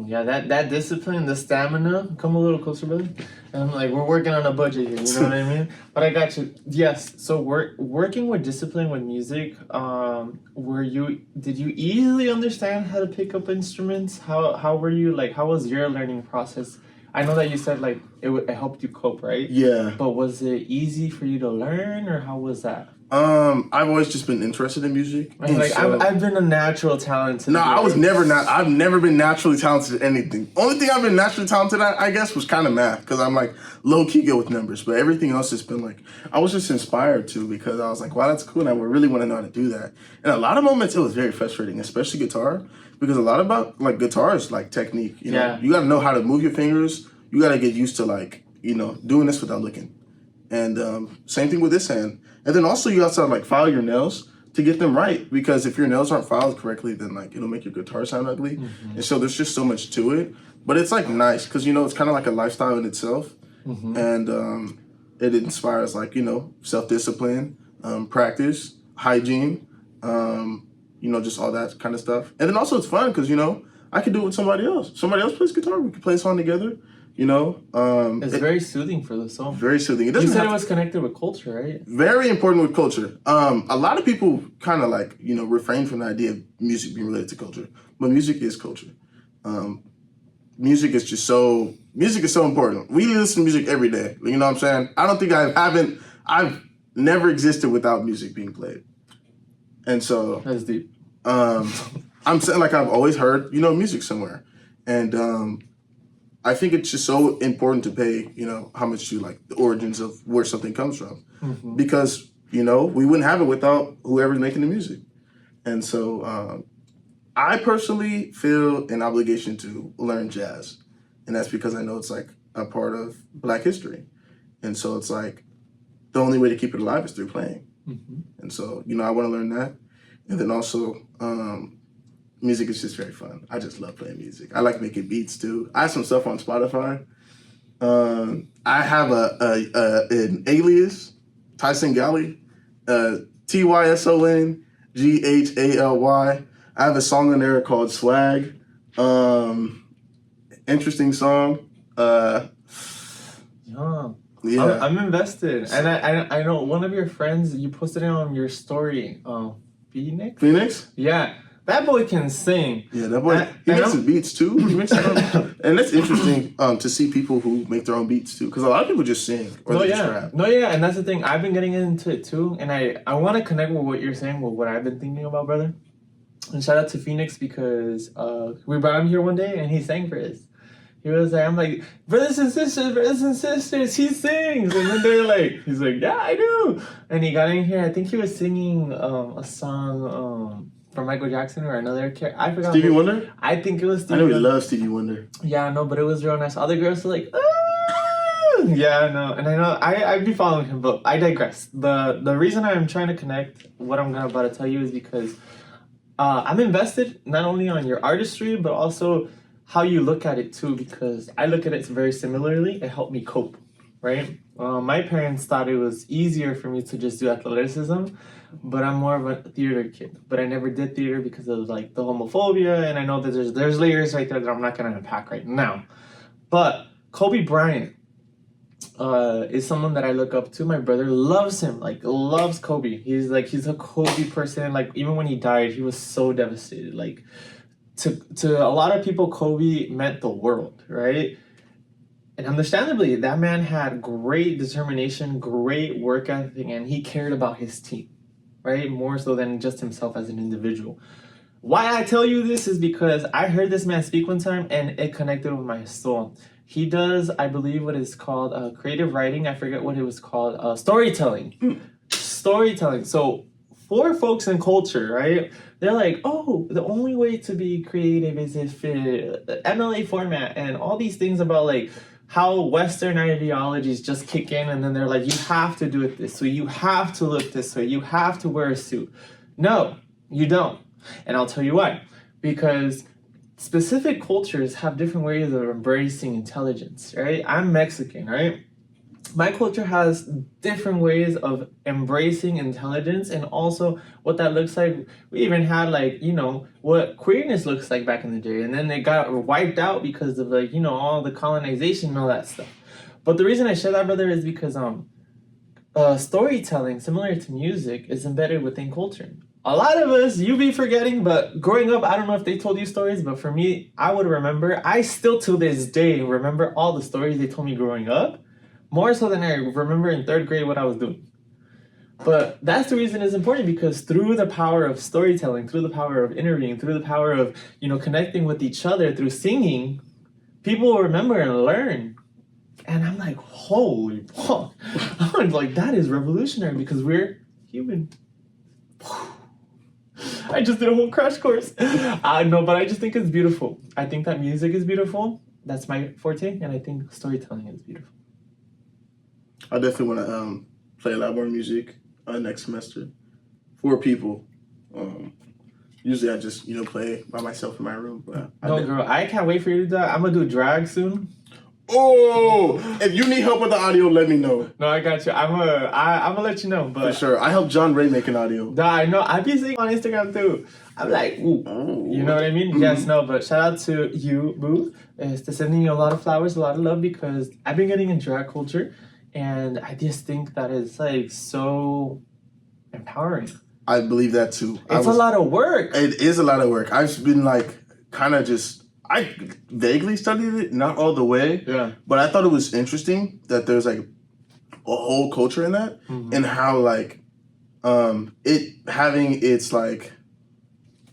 Yeah, that discipline, the stamina. Come a little closer, brother. And I'm like, we're working on a budget here, you know what I mean? But I got you. Yes. So working with discipline with music. Did you easily understand how to pick up instruments? How were you like? How was your learning process? I know that you said like it helped you cope, right? Yeah. But was it easy for you to learn, or how was that? I've always just been interested in music. I've been a natural talent. No, I've never been naturally talented at anything. Only thing I've been naturally talented at, I guess, was kind of math, because I'm like low key good with numbers. But everything else has been like, I was just inspired to, because I was like, wow, that's cool, and I really want to know how to do that. And a lot of moments it was very frustrating, especially guitar, because a lot about like guitar is like technique. You got to know how to move your fingers. You got to get used to like doing this without looking. And same thing with this hand. And then also you also like file your nails to get them right, because if your nails aren't filed correctly, then like it'll make your guitar sound ugly. And so there's just so much to it. But it's like nice, because it's kind of like a lifestyle in itself. And it inspires like, self-discipline, practice, hygiene, just all that kind of stuff. And then also it's fun because, I can do it with somebody else. Somebody else plays guitar, we can play a song together. It's very soothing for the soul. Very soothing. You said it was connected with culture, right? Very important with culture. A lot of people kind of like, refrain from the idea of music being related to culture, but music is culture. Music is so important. We listen to music every day. You know what I'm saying? I don't think I've never existed without music being played. And so that's deep. I'm saying like I've always heard, music somewhere. And I think it's just so important to pay, homage to like the origins of where something comes from, because, we wouldn't have it without whoever's making the music. And so I personally feel an obligation to learn jazz. And that's because I know it's like a part of Black history. And so it's like the only way to keep it alive is through playing. And so, I want to learn that. And then also, music is just very fun. I just love playing music. I like making beats too. I have some stuff on Spotify. I have an alias, Tyson Galley, TysonGhaly. I have a song on there called Swag. Interesting song. Yeah, I'm invested, and I know one of your friends. You posted it on your story. Phoenix. Phoenix. Yeah. That boy can sing. Yeah, that boy, he makes some beats too. And that's interesting to see people who make their own beats too, because a lot of people just sing or they just rap. And that's the thing. I've been getting into it too, and I want to connect with what you're saying, with what I've been thinking about, brother. And shout out to Phoenix, because we brought him here one day and he sang for us. He was like, I'm like, brothers and sisters, he sings. And then they're like, he's like, yeah, I do. And he got in here, I think he was singing a song from Michael Jackson or another character. I forgot. Stevie Wonder? I think it was Stevie Wonder. I know Wonder. he loves Stevie Wonder. Yeah, no, but it was real nice. Other girls were like, ah! Yeah, no. And I know, I'd be following him, but I digress. The reason I'm trying to connect what I'm about to tell you is because I'm invested not only on your artistry, but also how you look at it too, because I look at it very similarly. It helped me cope, right? My parents thought it was easier for me to just do athleticism, but I'm more of a theater kid. But I never did theater because of like the homophobia, and I know that there's layers right there that I'm not gonna unpack right now. But Kobe Bryant is someone that I look up to. My brother loves him, like loves Kobe. He's a Kobe person. Like even when he died, he was so devastated. Like to a lot of people, Kobe meant the world, right? And understandably, that man had great determination, great work ethic, and he cared about his team. right? More so than just himself as an individual. Why I tell you this is because I heard this man speak one time and it connected with my soul. He does, I believe, what is called creative writing. I forget what it was called. Storytelling. Storytelling. So for folks in culture, right? They're like, oh, the only way to be creative is if MLA format and all these things about like how Western ideologies just kick in and then they're like, you have to do it this way, you have to look this way, you have to wear a suit. No, you don't. And I'll tell you why. Because specific cultures have different ways of embracing intelligence, right? I'm Mexican, right? My culture has different ways of embracing intelligence and also what that looks like. We even had like, what queerness looks like back in the day. And then they got wiped out because of like, all the colonization and all that stuff. But the reason I share that, brother, is because storytelling, similar to music, is embedded within culture. A lot of us, you be forgetting, but growing up, I don't know if they told you stories, but for me, I would remember. I still to this day remember all the stories they told me growing up, more so than I remember in third grade what I was doing. But that's the reason it's important, because through the power of storytelling, through the power of interviewing, through the power of, connecting with each other through singing, people will remember and learn. And I'm like, holy fuck. I'm like, that is revolutionary because we're human. I just did a whole crash course. No, but I just think it's beautiful. I think that music is beautiful. That's my forte. And I think storytelling is beautiful. I definitely want to play a lot more music next semester for people. Usually I just, play by myself in my room. But girl, I can't wait for you to do that. I'm going to do drag soon. Oh, if you need help with the audio, let me know. No, I got you. I'm gonna let you know. But for sure, I helped John Ray make an audio. I know. I be seeing on Instagram too. I'm like, ooh, you know what I mean? Mm-hmm. Yes, no, but shout out to you, Boo. Sending you a lot of flowers, a lot of love, because I've been getting into drag culture, and I just think that it's like so empowering. I believe that too. It's a lot of work. It is a lot of work. I've been like kind of just. I vaguely studied it, not all the way. Yeah. But I thought it was interesting that there's like a whole culture in that, and how like it having its like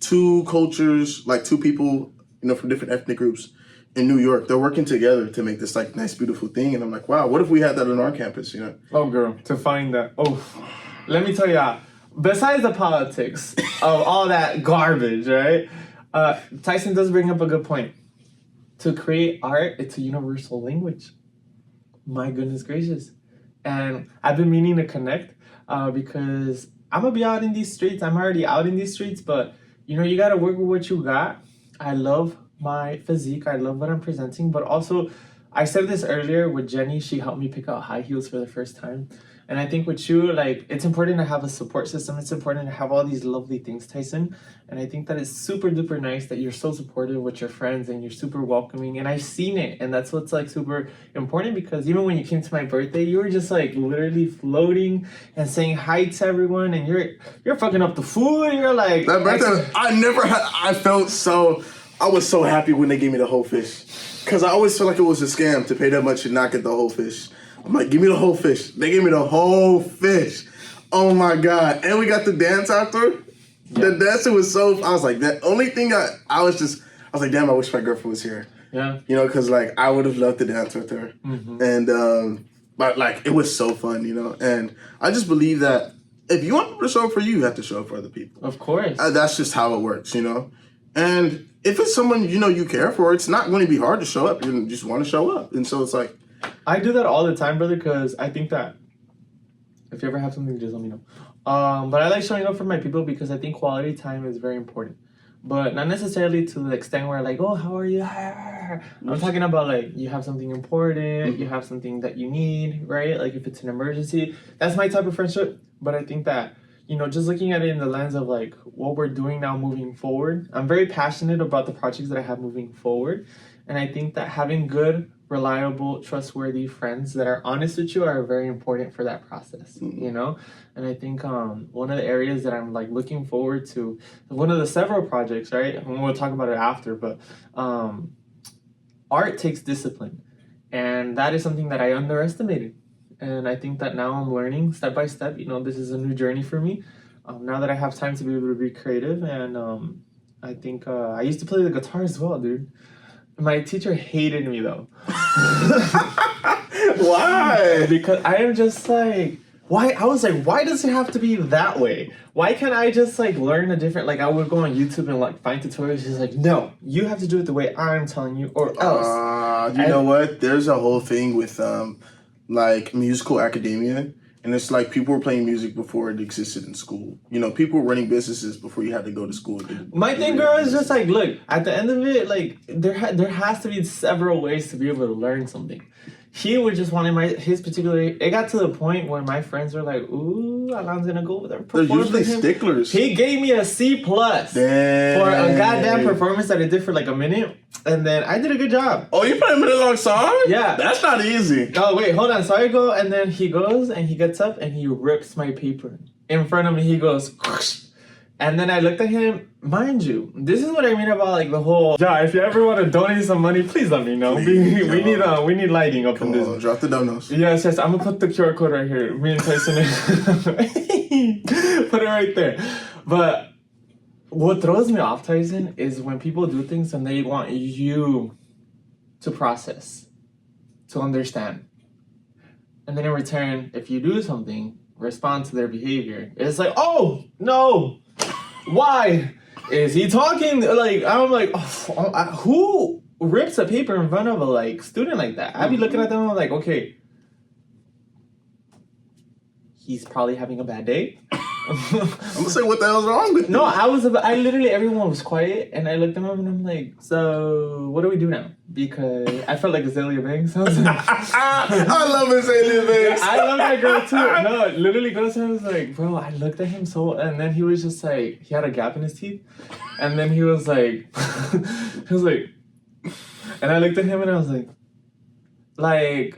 two cultures, like two people, from different ethnic groups in New York, they're working together to make this like nice, beautiful thing. And I'm like, wow, what if we had that on our campus, Oh, girl, to find that. Oh, let me tell you, besides the politics of all that garbage, right? Tyson does bring up a good point. To create art, it's a universal language. My goodness gracious. And I've been meaning to connect because I'm going to be out in these streets. I'm already out in these streets, but, you got to work with what you got. I love my physique. I love what I'm presenting, but also I said this earlier with Jenny. She helped me pick out high heels for the first time. And I think with you, like, it's important to have a support system. It's important to have all these lovely things, Tyson. And I think that it's super duper nice that you're so supportive with your friends and you're super welcoming. And I've seen it. And that's what's like super important, because even when you came to my birthday, you were just like literally floating and saying hi to everyone. And you're fucking up the food. You're like, that birthday, I was so happy when they gave me the whole fish. Because I always felt like it was a scam to pay that much and not get the whole fish. I'm like, give me the whole fish. They gave me the whole fish. Oh my God. And we got the dance after. Yeah. The dancing was so, I was like, the only thing I was like, damn, I wish my girlfriend was here. Yeah. Because like, I would have loved to dance with her. Mm-hmm. And, but like, it was so fun, And I just believe that if you want people to show up for you, you have to show up for other people. Of course. That's just how it works, And if it's someone, you care for, it's not going to be hard to show up. You just want to show up. And so it's like, I do that all the time, brother, because I think that if you ever have something, just let me know. But I like showing up for my people because I think quality time is very important. But not necessarily to the extent where like, oh, how are you? I'm talking about like you have something important, you have something that you need, right? Like if it's an emergency, that's my type of friendship. But I think that, just looking at it in the lens of like what we're doing now moving forward, I'm very passionate about the projects that I have moving forward. And I think that having good, reliable, trustworthy friends that are honest with you are very important for that process, And I think one of the areas that I'm like looking forward to, one of the several projects, right? And we'll talk about it after, but art takes discipline. And that is something that I underestimated. And I think that now I'm learning step by step, this is a new journey for me. Now that I have time to be able to be creative, and I think I used to play the guitar as well, dude. My teacher hated me though. Why? Because I am just like, why? I was like, why does it have to be that way? Why can't I just like learn a different? Like I would go on YouTube and like find tutorials. She's like, no, you have to do it the way I'm telling you, or else. You know what? There's a whole thing with like musical academia. And it's like people were playing music before it existed in school. You know, people were running businesses before you had to go to school. My thing, girl, is just like, look, at the end of it, like, there has to be several ways to be able to learn something. He would just want his particular... It got to the point where my friends were like, ooh, Alan's gonna go over there and perform. They're usually sticklers. He gave me a C+ for a goddamn performance that I did for like a minute. And then I did a good job. Oh, you played a minute-long song? Yeah. That's not easy. Oh, wait, hold on. So I go, and then he goes, and he gets up, and he rips my paper. In front of me, he goes... Whoosh. And then I looked at him, mind you, this is what I mean about like the whole... Yeah, if you ever want to donate some money, please let me know. Please, we need lighting up in this. Drop the donuts. Yes, I'm gonna put the QR code right here. Me and Tyson put it right there. But what throws me off, Tyson, is when people do things and they want you to process, to understand. And then in return, if you do something, respond to their behavior. It's like, oh, no. Why is he talking? Like, I'm like, oh, who rips a paper in front of a like student like that? I'd be looking at them and I'm like, okay, he's probably having a bad day. I'm gonna say, what the hell's wrong with you? No, I literally, everyone was quiet, and I looked at him and I'm like, so what do we do now? Because I felt like Azalea Banks. I was like, I love Azalea Banks. I love that girl too. No, literally goes to him, I was like, bro, I looked at him so, and then he was just like, he had a gap in his teeth, and then he was like, and I looked at him and I was like,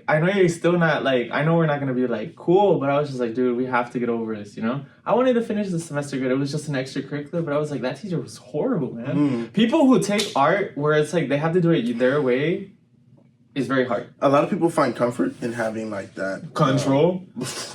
I know you're still not, like, I know we're not going to be, like, cool, but I was just like, dude, we have to get over this, you know? I wanted to finish the semester good. It was just an extracurricular, but I was like, that teacher was horrible, man. People who take art where it's like they have to do it their way is very hard. A lot of people find comfort in having, like, that... Control?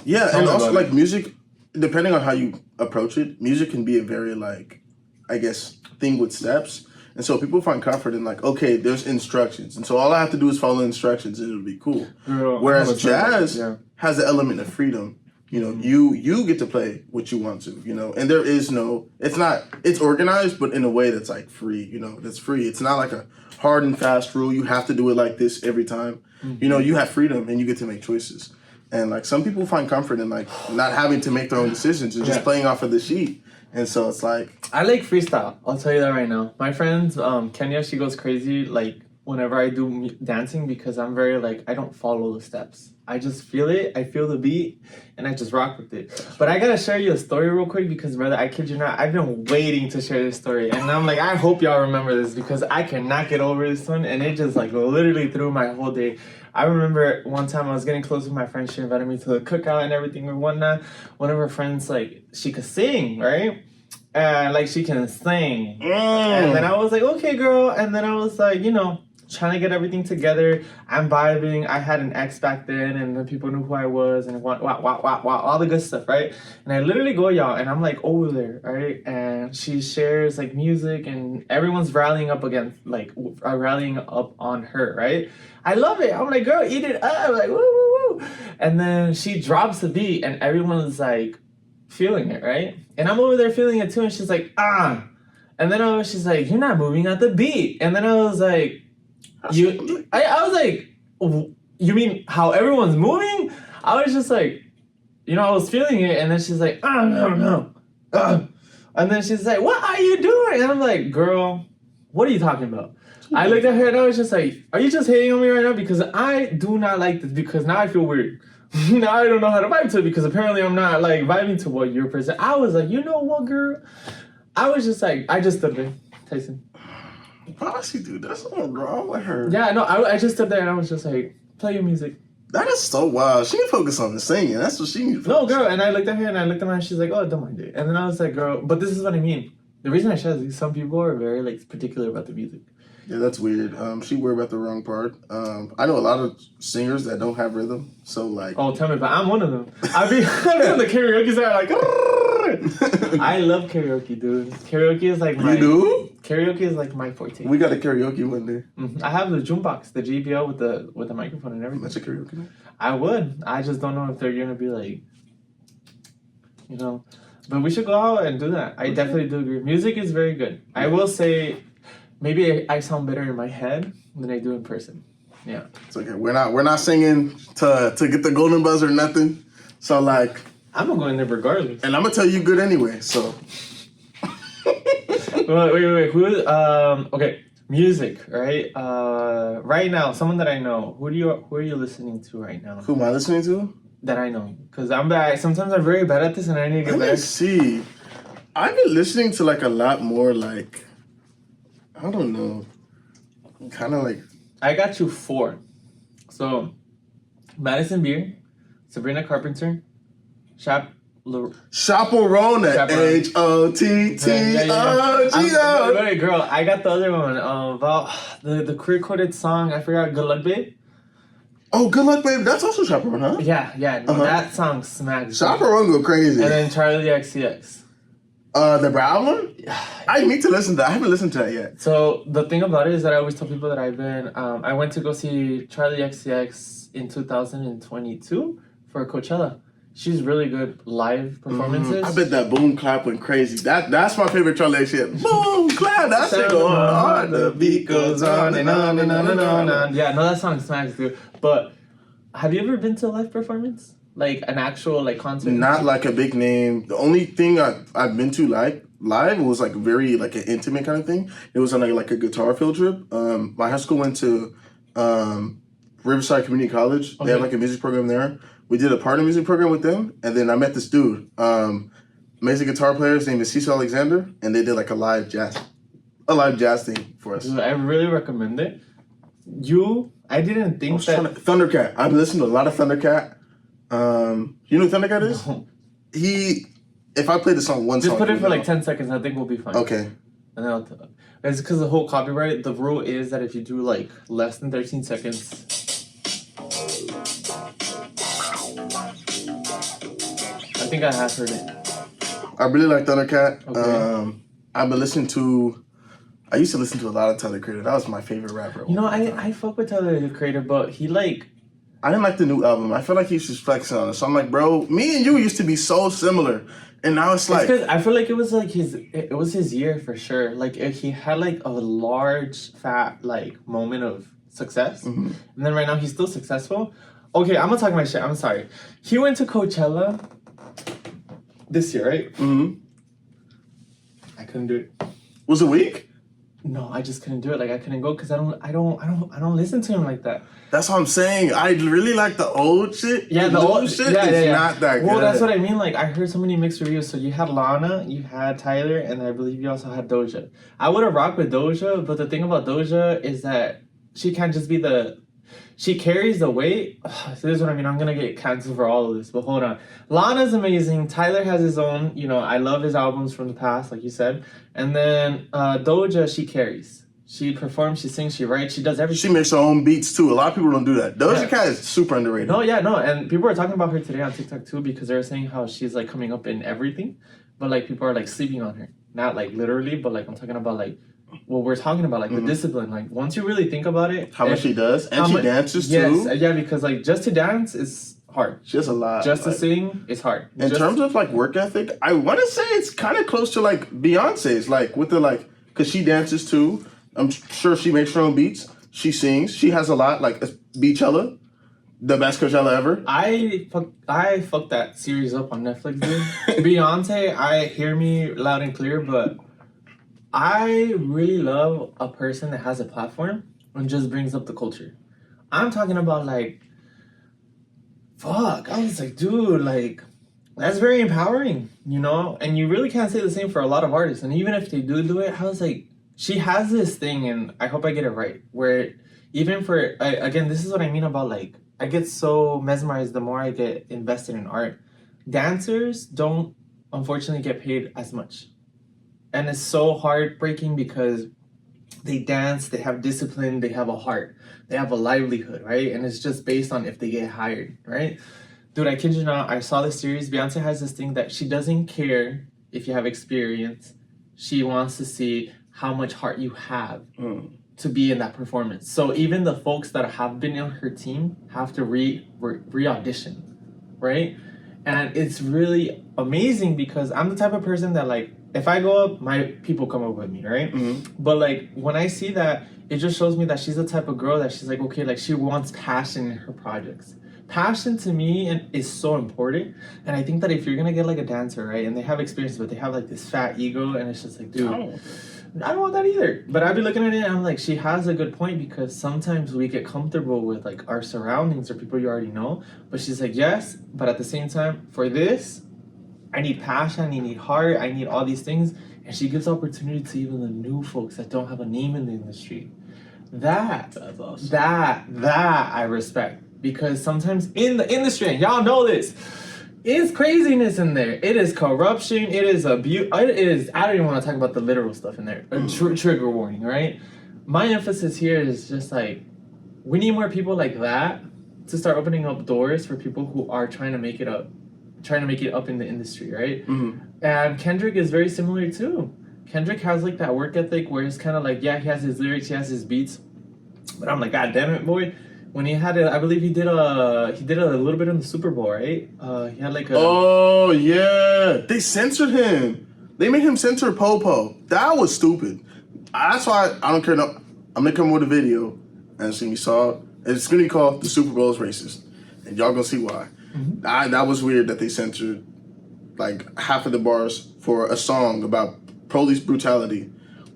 Yeah, and also, like, music, depending on how you approach it, music can be a very, like, I guess, thing with steps. And so people find comfort in like, okay, there's instructions. And so all I have to do is follow instructions and it'll be cool. Whereas jazz has the element of freedom. You know, you get to play what you want to, you know, and there is no, it's organized, but in a way that's like free, you know, that's free. It's not like a hard and fast rule. You have to do it like this every time. You know, you have freedom and you get to make choices. And like some people find comfort in like not having to make their own decisions and just playing off of the sheet. And so it's like... I like freestyle. I'll tell you that right now. My friend, Kenya, she goes crazy, like, whenever I do dancing because I'm very, like, I don't follow the steps. I just feel it. I feel the beat, and I just rock with it. But I gotta share you a story real quick because, brother, I kid you not, I've been waiting to share this story. And I'm like, I hope y'all remember this because I cannot get over this one. And it just, like, literally threw my whole day. I remember one time I was getting close with my friend. She invited me to the cookout and everything and whatnot. One of her friends, like, she could sing, right? And, like, she can sing. And then I was like, okay, girl. And then I was like, you know, trying to get everything together. I'm vibing. I had an ex back then, and the people knew who I was, and wow, all the good stuff, right? And I literally go, y'all, and I'm, like, over there, right? And she shares, like, music, and everyone's rallying up on her, right? I love it. I'm like, girl, eat it up. Like, woo, woo, woo. And then she drops the beat, and everyone's, like, feeling it, right? And I'm over there feeling it, too, and she's like, ah. And then she's like, you're not moving at the beat. And then I was like, I was like, you mean how everyone's moving? I was just like, you know, I was feeling it, and then she's like, oh, no. And then she's like, what are you doing? And I'm like, girl, what are you talking about? I looked at her and I was just like, are you just hating on me right now? Because I do not like this because now I feel weird. Now I don't know how to vibe to it because apparently I'm not like vibing to what you're presenting. I was like, you know what, girl? I was just like, I just stood there, Tyson. Honestly, dude, there's something wrong with her. Yeah, no, I just stood there and I was just like, play your music. That is so wild. She need to focus on the singing. That's what she needs to focus on. No, girl, and I looked at her and I looked at her and she's like, oh, don't mind it. And then I was like, girl, but this is what I mean. The reason I share is some people are very like particular about the music. Yeah, that's weird. She worried about the wrong part. I know a lot of singers that don't have rhythm, so like... Oh, tell me, but I'm one of them. I be on the karaoke side like... fine. I love karaoke, dude. Karaoke is like my... You do? Karaoke is like my forte. We got a karaoke one day. I have the Jumbox, the JBL with the microphone and everything. That's a karaoke night? I would. I just don't know if they're gonna be like, you know. But we should go out and do that. I definitely do agree. Music is very good. I will say, maybe I sound better in my head than I do in person. Yeah. It's okay. We're not singing to get the golden buzz or nothing. So like, I'm gonna go in there regardless. and I'm gonna tell you good anyway. So. wait. Okay. Music, right? Right now, someone that I know. Who are you listening to right now? Who am I listening to? That I know, because I'm bad. Sometimes I'm very bad at this, and I need to get better. Let's see. I've been listening to like a lot more like, I don't know, kind of like. I got you 4. So, Madison Beer, Sabrina Carpenter, Chaperone Chaperone. H-O-T-T-O-G-O. Wait, girl, I got the other one about the queer-coded song. I forgot. Good Luck, Babe. Oh, Good Luck, Babe. That's also Chaperone, huh? Yeah. No, that song smacks. Chaperone go crazy. And then Charlie XCX. The Brown one? I need to listen to that. I haven't listened to that yet. So the thing about it is that I always tell people that I went to go see Charlie XCX in 2022 for Coachella. She's really good live performances. I bet that boom clap went crazy. That's my favorite Charlie shit. Boom clap, that shit going hard. The beat goes on and on and on and on. Yeah, no, that song smacks, dude. But have you ever been to a live performance? Like an actual like concert? Not like a big name. The only thing I've been to live was like very like an intimate kind of thing. It was on like a guitar field trip. My high school went to Riverside Community College. They had like a music program there. We did a partner music program with them, and then I met this dude, amazing guitar player. His name is Cecil Alexander, and they did like a live jazz thing for us. Dude, I really recommend it. I didn't think that Thundercat. I've listened to a lot of Thundercat. You know who Thundercat is? No. If I play the song one Just song, put it for like 10 seconds. I think we'll be fine. Okay. And then it's because the whole copyright. The rule is that if you do like less than 13 seconds. I think I have heard it. I really like Thundercat. Okay. I've been listening to. I used to listen to a lot of Tyler the Creator. That was my favorite rapper. You know, I fuck with Tyler the Creator, but he like. I didn't like the new album. I feel like he's just flexing on it. So I'm like, bro, me and you used to be so similar, and now it's like. Because I feel like it was like it was his year for sure. Like he had like a large fat like moment of success, and then right now he's still successful. Okay, I'm gonna talk my shit. I'm sorry. He went to Coachella this year, right? I couldn't do it. Was it weak? No, I just couldn't do it. Like I couldn't go because I don't listen to him like that. That's what I'm saying. I really like the old shit. Yeah, the new old shit yeah, is yeah. not that good. Well, that's what I mean. Like I heard so many mixed reviews. So you had Lana, you had Tyler, and I believe you also had Doja. I would have rocked with Doja, but the thing about Doja is that she can't just be she carries the weight. This is what I mean. I'm gonna get canceled for all of this, but hold on. Lana's amazing. Tyler has his own. You know, I love his albums from the past, like you said. And then Doja, she carries. She performs, she sings, she writes, she does everything. She makes her own beats too. A lot of people don't do that. Doja Cat is super underrated. No, and people are talking about her today on TikTok too because they're saying how she's like coming up in everything, but like people are like sleeping on her. Not like literally, but like I'm talking about like what we're talking about, like the discipline. Like once you really think about it, how much she does, and she dances too. Yes, yeah, because like just to dance is hard. She has a lot. Just to sing is hard. In terms of like work ethic, I want to say it's kind of close to like Beyonce's, like with the like, because she dances too. I'm sure she makes her own beats. She sings. She has a lot, like Beachella, the best Coachella ever. I fucked that series up on Netflix, dude. Beyonce, I hear me loud and clear, but I really love a person that has a platform and just brings up the culture. I'm talking about like, fuck. I was like, dude, like, that's very empowering, you know? And you really can't say the same for a lot of artists. And even if they do it, I was like, she has this thing, and I hope I get it right, where even for, again, this is what I mean about like, I get so mesmerized the more I get invested in art. Dancers don't, unfortunately, get paid as much. And it's so heartbreaking because they dance, they have discipline, they have a heart, they have a livelihood, right? And it's just based on if they get hired, right? Dude, I kid you not, I saw this series. Beyonce has this thing that she doesn't care if you have experience. She wants to see how much heart you have to be in that performance. So even the folks that have been on her team have to re-audition, right? And it's really amazing because I'm the type of person that, like, if I go up, my people come up with me, right? But like when I see that, it just shows me that she's the type of girl that she's like, okay, like she wants passion in her projects. Passion to me is so important, and I think that if you're gonna get like a dancer, right, and they have experience, but they have like this fat ego, and it's just like, dude, I don't want that either. But I'd be looking at it, and I'm like, she has a good point because sometimes we get comfortable with like our surroundings or people you already know. But she's like, yes, but at the same time, for this, I need passion, I need heart, I need all these things, and she gives opportunity to even the new folks that don't have a name in the industry. That's awesome. That I respect. Because sometimes in the industry, and y'all know this, it's craziness in there. It is corruption. It is abuse. It is. I don't even want to talk about the literal stuff in there. Trigger warning, right? My emphasis here is just like, we need more people like that to start opening up doors for people who are trying to make it up in the industry, right? And Kendrick is very similar too. Kendrick has like that work ethic where it's kind of like, yeah, he has his lyrics, he has his beats, but I'm like, God damn it, boy. When he had it, I believe he did a little bit in the Super Bowl, right? He had like a... Oh, yeah. They censored him. They made him censor Popo. That was stupid. That's why I don't care. No, I'm going to come with a video and it's going to be called The Super Bowl is Racist. And y'all going to see why. That was weird that they censored like half of the bars for a song about police brutality.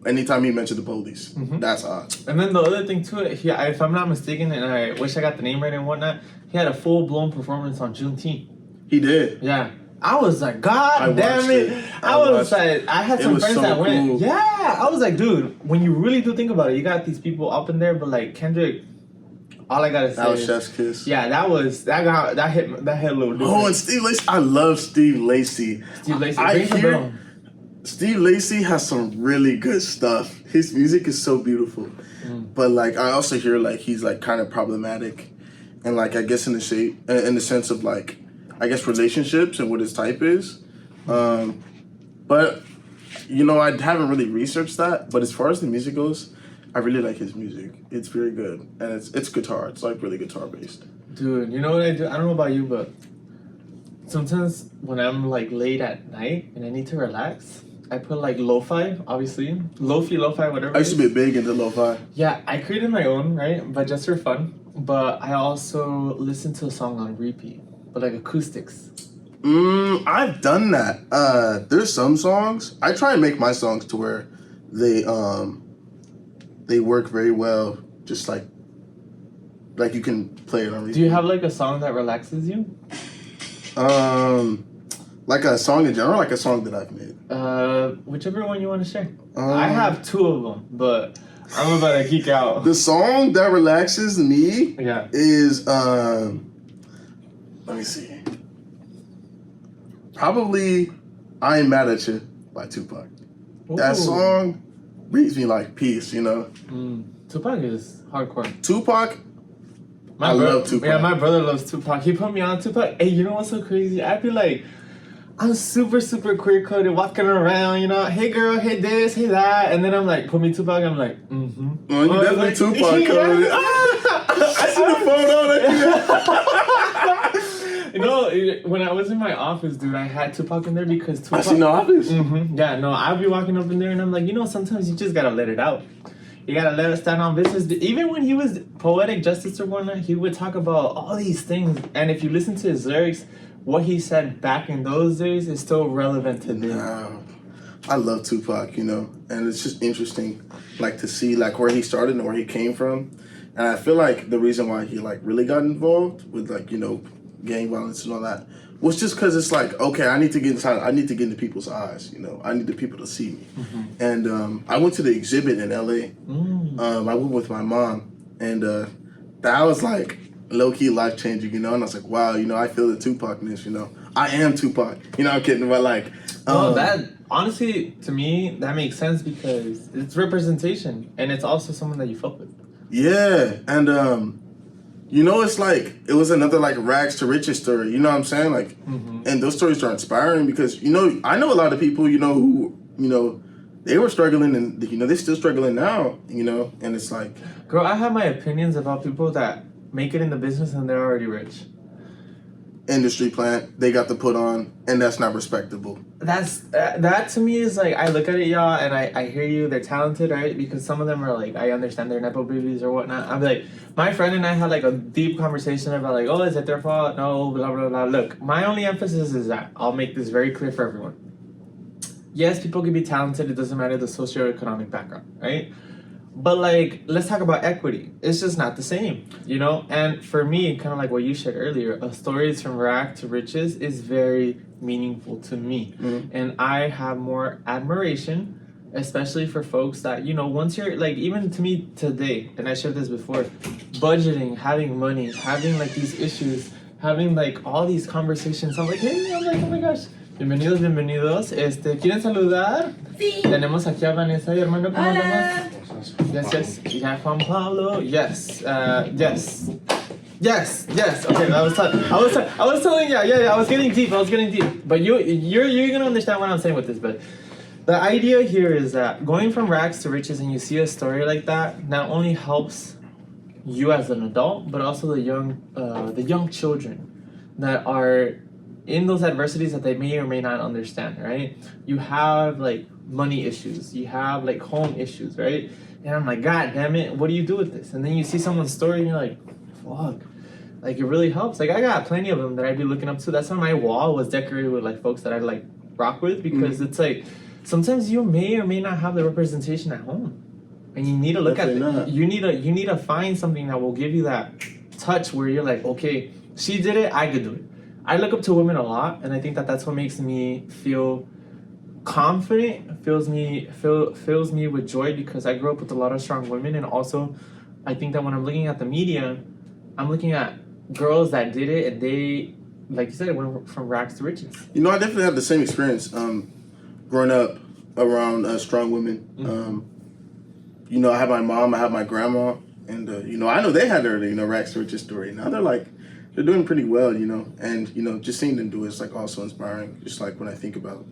Anytime he mentioned the police, that's odd. And then the other thing too, if I'm not mistaken, and I wish I got the name right and whatnot, he had a full-blown performance on Juneteenth. He did. Yeah. I was like, God damn it. I had some friends that went. Cool. Yeah. I was like, dude, when you really do think about it, you got these people up in there, but like Kendrick, all I gotta say that was Chef's Kiss. Yeah, that hit a little different. Oh, and Steve Lacy. I love Steve Lacy. Steve Lacy has some really good stuff. His music is so beautiful. But like I also hear like he's like kind of problematic and like I guess in the sense of like I guess relationships and what his type is. But you know, I haven't really researched that, but as far as the music goes, I really like his music. It's very good. And it's guitar. It's like really guitar based. Dude, you know what I do? I don't know about you, but sometimes when I'm like late at night and I need to relax, I put like lo-fi, obviously. Lo-fi, whatever. I used to be big into lo-fi. Yeah, I created my own, right? But just for fun. But I also listen to a song on repeat, but like acoustics. I've done that. There's some songs. I try and make my songs to where they work very well, just like you can play it on repeat. Do you have like a song that relaxes you? Like a song in general, like a song that I've made. Whichever one you want to share. I have two of them, but I'm about to geek out. The song that relaxes me is let me see. Probably I Ain't Mad at You by Tupac. Ooh. That song brings me like peace, you know. Tupac is hardcore. Tupac. I love Tupac. Yeah, my brother loves Tupac. He put me on Tupac. Hey, you know what's so crazy? I'd be like, I'm super, super queer-coded, walking around, you know, hey girl, hey this, hey that, and then I'm like, put me Tupac, I'm like, Oh, you definitely like, Tupac coded. I see the photo. You know, when I was in my office, dude, I had Tupac in there because Tupac... I see the office? Yeah, no, I'll be walking up in there and I'm like, you know, sometimes you just gotta let it out. You gotta let it stand on business. Even when he was poetic justice or whatnot, he would talk about all these things, and if you listen to his lyrics, what he said back in those days is still relevant today. I love Tupac, you know, and it's just interesting, like, to see, like, where he started and where he came from. And I feel like the reason why he, like, really got involved with, like, you know, gang violence and all that was just because it's like, okay, I need to get into people's eyes, you know. I need the people to see me. And I went to the exhibit in L.A. I went with my mom, and that was, like, low-key life-changing, you know, and I was like, wow, you know, I feel the Tupac-ness, you know. I am Tupac. You know, I'm kidding, but like... well, that, honestly, to me, that makes sense because it's representation, and it's also someone that you fuck with. Yeah, and You know, it's like it was another like rags to riches story. You know what I'm saying? Like, and those stories are inspiring because I know a lot of people who they were struggling and they're still struggling now. And it's like, girl, I have my opinions about people that make it in the business and they're already rich. industry plant they got to put on, and that's not respectable. That's that to me is like, I look at it, y'all, and I hear you. They're talented, right? Because some of them are like, I understand they're nepo babies or whatnot. I'm like, my friend and I had like a deep conversation about like, oh, is it their fault? No, blah blah blah. Look, my only emphasis is that I'll make this very clear for everyone. Yes, people can be talented. It doesn't matter the socioeconomic background, right? But like, let's talk about equity. It's just not the same, And for me, kind of like what you shared earlier, stories from rag to riches is very meaningful to me, and I have more admiration, especially for folks that once you're like, even to me today, and I shared this before, budgeting, having money, having like these issues, having like all these conversations. I'm like, hey, I'm like, oh my gosh. Bienvenidos, bienvenidos. ¿Quieren saludar? Sí. Tenemos aquí a Vanessa y Armando. ¿Cómo Hola. andamos? Yes. Yeah, Juan Pablo. Yes. Yes. Okay, I was telling you. Yeah. I was getting deep. But you're gonna understand what I'm saying with this. But the idea here is that going from rags to riches, and you see a story like that, not only helps you as an adult, but also the young children that are in those adversities that they may or may not understand, right? You have like money issues, you have like home issues, right? And I'm like, God damn it, what do you do with this? And then you see someone's story and you're like, fuck. Like, it really helps. Like, I got plenty of them that I'd be looking up to. That's why my wall was decorated with like folks that I like rock with, because it's like, sometimes you may or may not have the representation at home. And you need to look at it. You need to find something that will give you that touch where you're like, okay, she did it, I could do it. I look up to women a lot, and I think that that's what makes me feel confident, fills me with joy, because I grew up with a lot of strong women. And also, I think that when I'm looking at the media, I'm looking at girls that did it, and they, like you said, went from rags to riches. I definitely had the same experience growing up around strong women. I have my mom, I have my grandma, and I know they had their rags to riches story. Now they're doing pretty well, and just seeing them do it is like also inspiring. Just like when I think about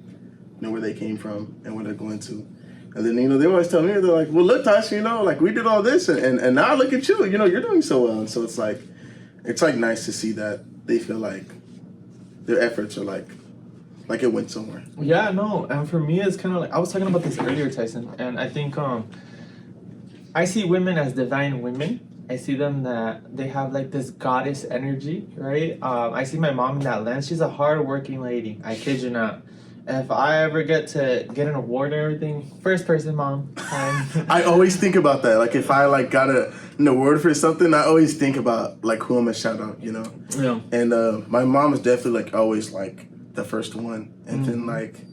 where they came from and where they're going to, and then they always tell me, they're like, well, look, Tyson, like we did all this, and now look at you, you're doing so well. And so it's like nice to see that they feel like their efforts are like it went somewhere. Yeah, no, and for me it's kind of like, I was talking about this earlier, Tyson, and I think I see women as divine women. I see them that they have like this goddess energy, right? I see my mom in that lens. She's a hard-working lady. I kid you not. If I ever get an award and everything, first person mom. I always think about that. Like if I like got an award for something, I always think about like who I'm gonna shout out, Yeah. And my mom is definitely like always like the first one, and then like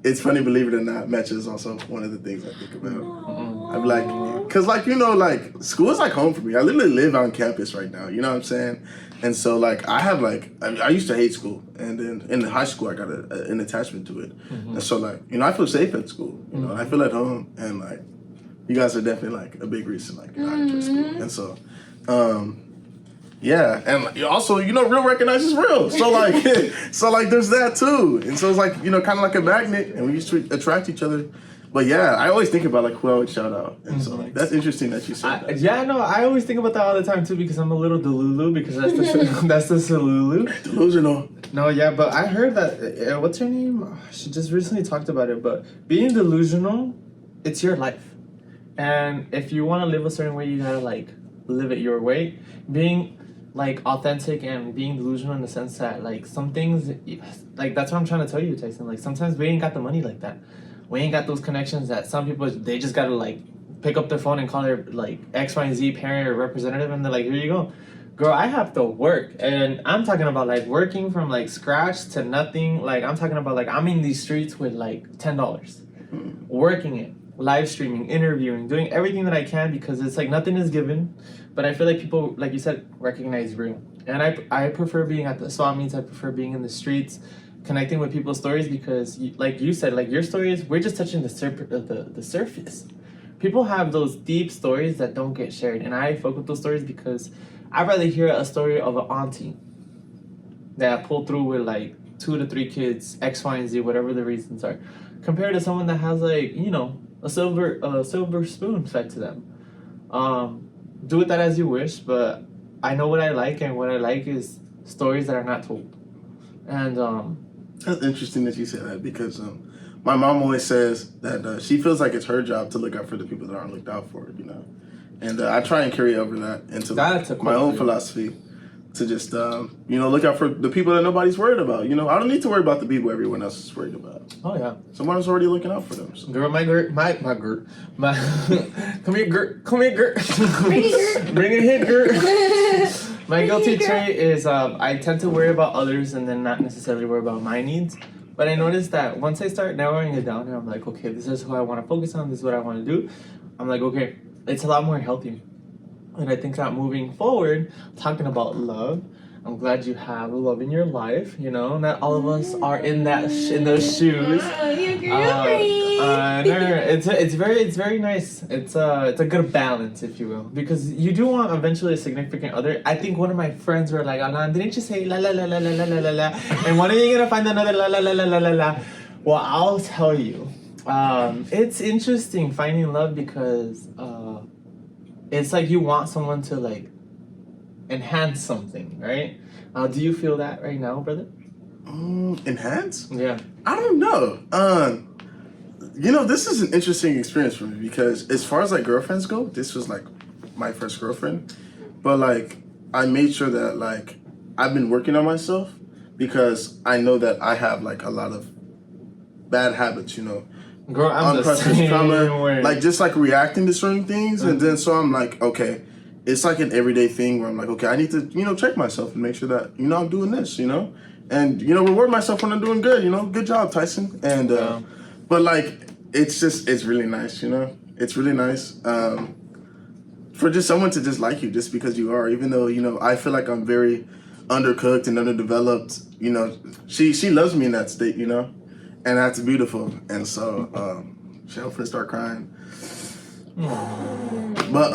it's funny, believe it or not, match is also one of the things I think about. I'm like, cause like like school is like home for me. I literally live on campus right now. You know what I'm saying? And so like I have like I used to hate school, and then in high school I got an attachment to it, and so like I feel safe at school. I feel at home, and like you guys are definitely like a big reason like I enjoy school, and so yeah, and also real recognizes real. So like there's that too, and so it's like kind of like a magnet, and we used to attract each other. But yeah, I always think about like who I would shout out, and so like that's interesting that you said that. Yeah, no, I always think about that all the time too, because I'm a little delulu, because that's the Salulu. Delusional. No, yeah, but I heard that what's her name? She just recently talked about it. But being delusional, it's your life, and if you want to live a certain way, you gotta like live it your way. Being like authentic and being delusional in the sense that like some things, like that's what I'm trying to tell you, Tyson. Like sometimes we ain't got the money like that. We ain't got those connections that some people, they just gotta like pick up their phone and call their like X, Y, and Z parent or representative, and they're like, here you go. Girl, I have to work. And I'm talking about like working from like scratch to nothing. Like I'm talking about like I'm in these streets with like $10. Working it, live streaming, interviewing, doing everything that I can, because it's like nothing is given. But I feel like people, like you said, recognize real. And I prefer being at the swap meets, I prefer being in the streets, connecting with people's stories, because like you said, like your stories, we're just touching the surface. People have those deep stories that don't get shared, and I fuck with those stories because I'd rather hear a story of an auntie that pulled through with like 2 to 3 kids, X, Y, and Z, whatever the reasons are, compared to someone that has like, you know, a silver spoon fed to them. Do with that as you wish, but I know what I like, and what I like is stories that are not told. And That's interesting that you say that, because my mom always says that she feels like it's her job to look out for the people that aren't looked out for, you know. And I try and carry over that into my own philosophy, to just you know, look out for the people that nobody's worried about. You know, I don't need to worry about the people everyone else is worried about. Oh yeah, someone's already looking out for them. So. Girl, my come here, Gert, bring it here, Gert. My guilty trait is I tend to worry about others and then not necessarily worry about my needs. But I noticed that once I start narrowing it down, and I'm like, okay, this is who I want to focus on. This is what I want to do. I'm like, okay, it's a lot more healthy. And I think that moving forward, talking about love, I'm glad you have love in your life. You know, not all of us are in that in those shoes. It's very nice. It's a good balance, if you will, because you do want eventually a significant other. I think one of my friends were like, "Alan, didn't you say la la la la la la la la la? And when are you gonna find another la la la la la la la?" Well, I'll tell you. It's interesting finding love because it's like you want someone to like enhance something, right? Do you feel that right now, brother? Enhance? Yeah. I don't know. You know, this is an interesting experience for me, because as far as like girlfriends go, this was like my first girlfriend. But like, I made sure that like I've been working on myself, because I know that I have like a lot of bad habits, you know. Girl, I'm unprocessed the same trauma, way. like just like reacting to certain things, and then so I'm like, okay, it's like an everyday thing where I'm like, okay, I need to, you know, check myself and make sure that, you know, I'm doing this, you know, and you know, reward myself when I'm doing good, you know, good job, Tyson. And but like, it's really nice, you know, it's really nice for just someone to just like you just because you are, even though, you know, I feel like I'm very undercooked and underdeveloped, you know, she loves me in that state, you know. And that's beautiful. And so, she hopefully start crying. But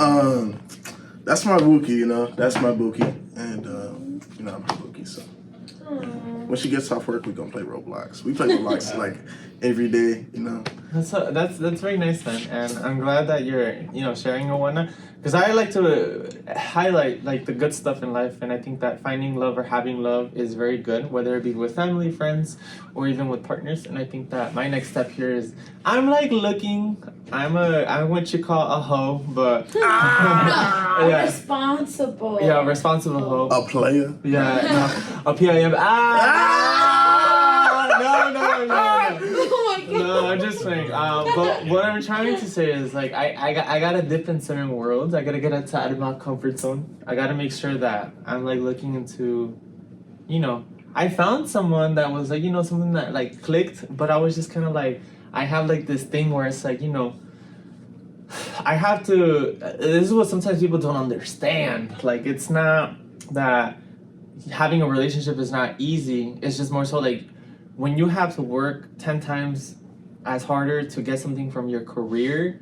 that's my Wookie, you know. That's my Bookie. And, you know, I'm her Bookie, so. When she gets off work, we're going to play Roblox. We play Roblox, like, every day, you know. That's very nice, man. And I'm glad that you're, you know, sharing and whatnot. Because I like to highlight, like, the good stuff in life. And I think that finding love or having love is very good, whether it be with family, friends, or even with partners. And I think that my next step here is, I'm, like, looking. I'm what you call a hoe, but... yeah. Responsible. Yeah, responsible hoe. A player. Yeah, no, a PIM. No, I'm just saying. But what I'm trying to say is, like, I gotta dip in certain worlds. I gotta get outside of my comfort zone. I gotta make sure that I'm, like, looking into, you know, I found someone that was, like, you know, something that, like, clicked, but I was just kind of, like, I have, like, this thing where it's, like, you know, I have to, this is what sometimes people don't understand. Like, it's not that having a relationship is not easy. It's just more so, like, when you have to work 10 times as harder to get something from your career,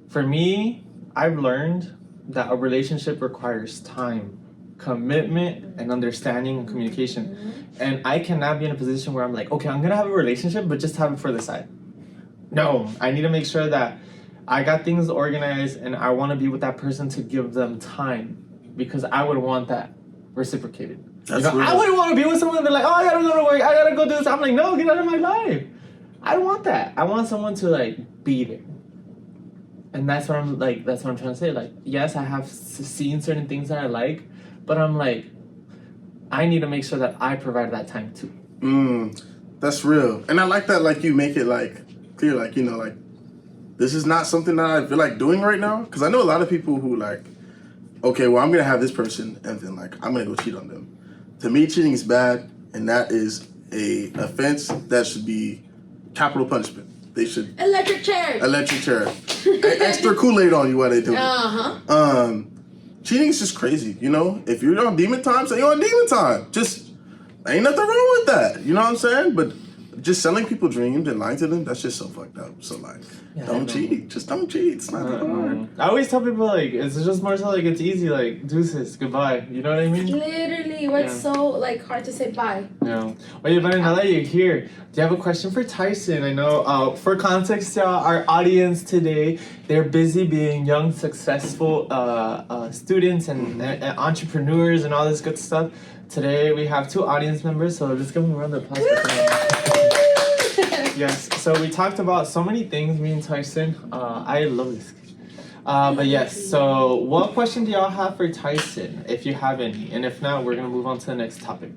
for me, I've learned that a relationship requires time, commitment, and understanding and communication. And I cannot be in a position where I'm like, okay, I'm gonna have a relationship, but just have it for the side. No, I need to make sure that I got things organized and I want to be with that person to give them time, because I would want that reciprocated. You know, I wouldn't want to be with someone and be like, oh, I gotta go to work, I gotta go do this. I'm like, no, get out of my life. I don't want that. I want someone to, like, be there. And that's what I'm trying to say. Like, yes, I have seen certain things that I like, but I'm like, I need to make sure that I provide that time too. That's real. And I like that, like, you make it, like, clear, like, you know, like, this is not something that I feel like doing right now. Because I know a lot of people who, like, okay, well, I'm going to have this person, and then, like, I'm going to go cheat on them. To me, cheating is bad, and that is a offense that should be capital punishment. They should... Electric chair. Extra Kool-Aid on you while they do it. Cheating is just crazy, you know? If you're on demon time, say you're on demon time. Just, ain't nothing wrong with that. You know what I'm saying? But just selling people dreams and lying to them, that's just so fucked up. So like, don't cheat. Just don't cheat. It's not that hard. I always tell people like it's just more so like it's easy, like deuces, goodbye. You know what I mean? Literally, what's so like hard to say bye? Yeah. Wait, but now that you're here, do you have a question for Tyson? I know, for context, y'all, our audience today, they're busy being young, successful students and entrepreneurs and all this good stuff. Today we have 2 audience members, so let's give them a round of applause for them. Yes, so we talked about so many things, me and Tyson. I love this. But yes, so what question do y'all have for Tyson, if you have any? And if not, we're going to move on to the next topic.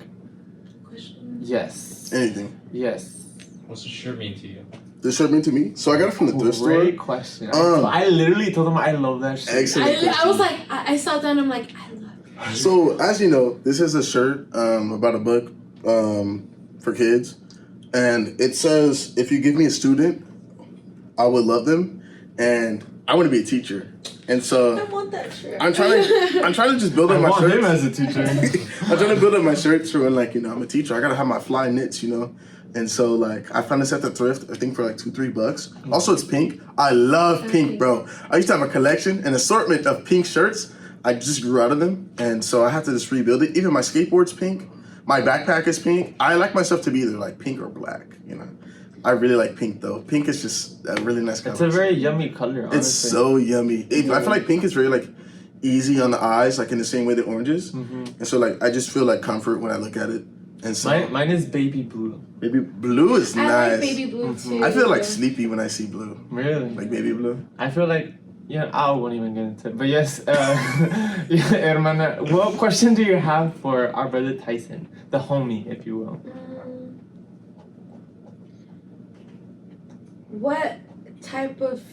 Question? Yes. Anything. Yes. What's the shirt mean to you? The shirt mean to me? So I got it from the thrift store. Great question. I literally told him I love that shit. Excellent. I was like, I saw that and I'm like, I love it. So as you know, this is a shirt about a book for kids, and it says, "If you give me a student, I would love them," and I want to be a teacher, and so I want that shirt. I'm trying to just build up my shirts. him as a teacher. I'm trying to build up my shirts for when, like, you know, I'm a teacher. I gotta have my fly knits, you know. And so, like, I found this at the thrift, I think for like $2-3. Also, it's pink. I love pink, bro. I used to have a collection, an assortment of pink shirts. I just grew out of them, and so I have to just rebuild it. Even my skateboard's pink. My backpack is pink. I like myself to be either like pink or black, you know. I really like pink though. Pink is just a really nice color. It's a very yummy color, honestly. It's so yummy. I feel like pink is very like easy on the eyes, like in the same way that orange is. And so like I just feel like comfort when I look at it. And so mine is baby blue. Baby blue is nice. I like baby blue too. I feel like sleepy when I see blue. Really? Like baby blue. I feel like, yeah, I won't even get into it. But yes, yeah, hermana, what question do you have for our brother Tyson, the homie, if you will? What type of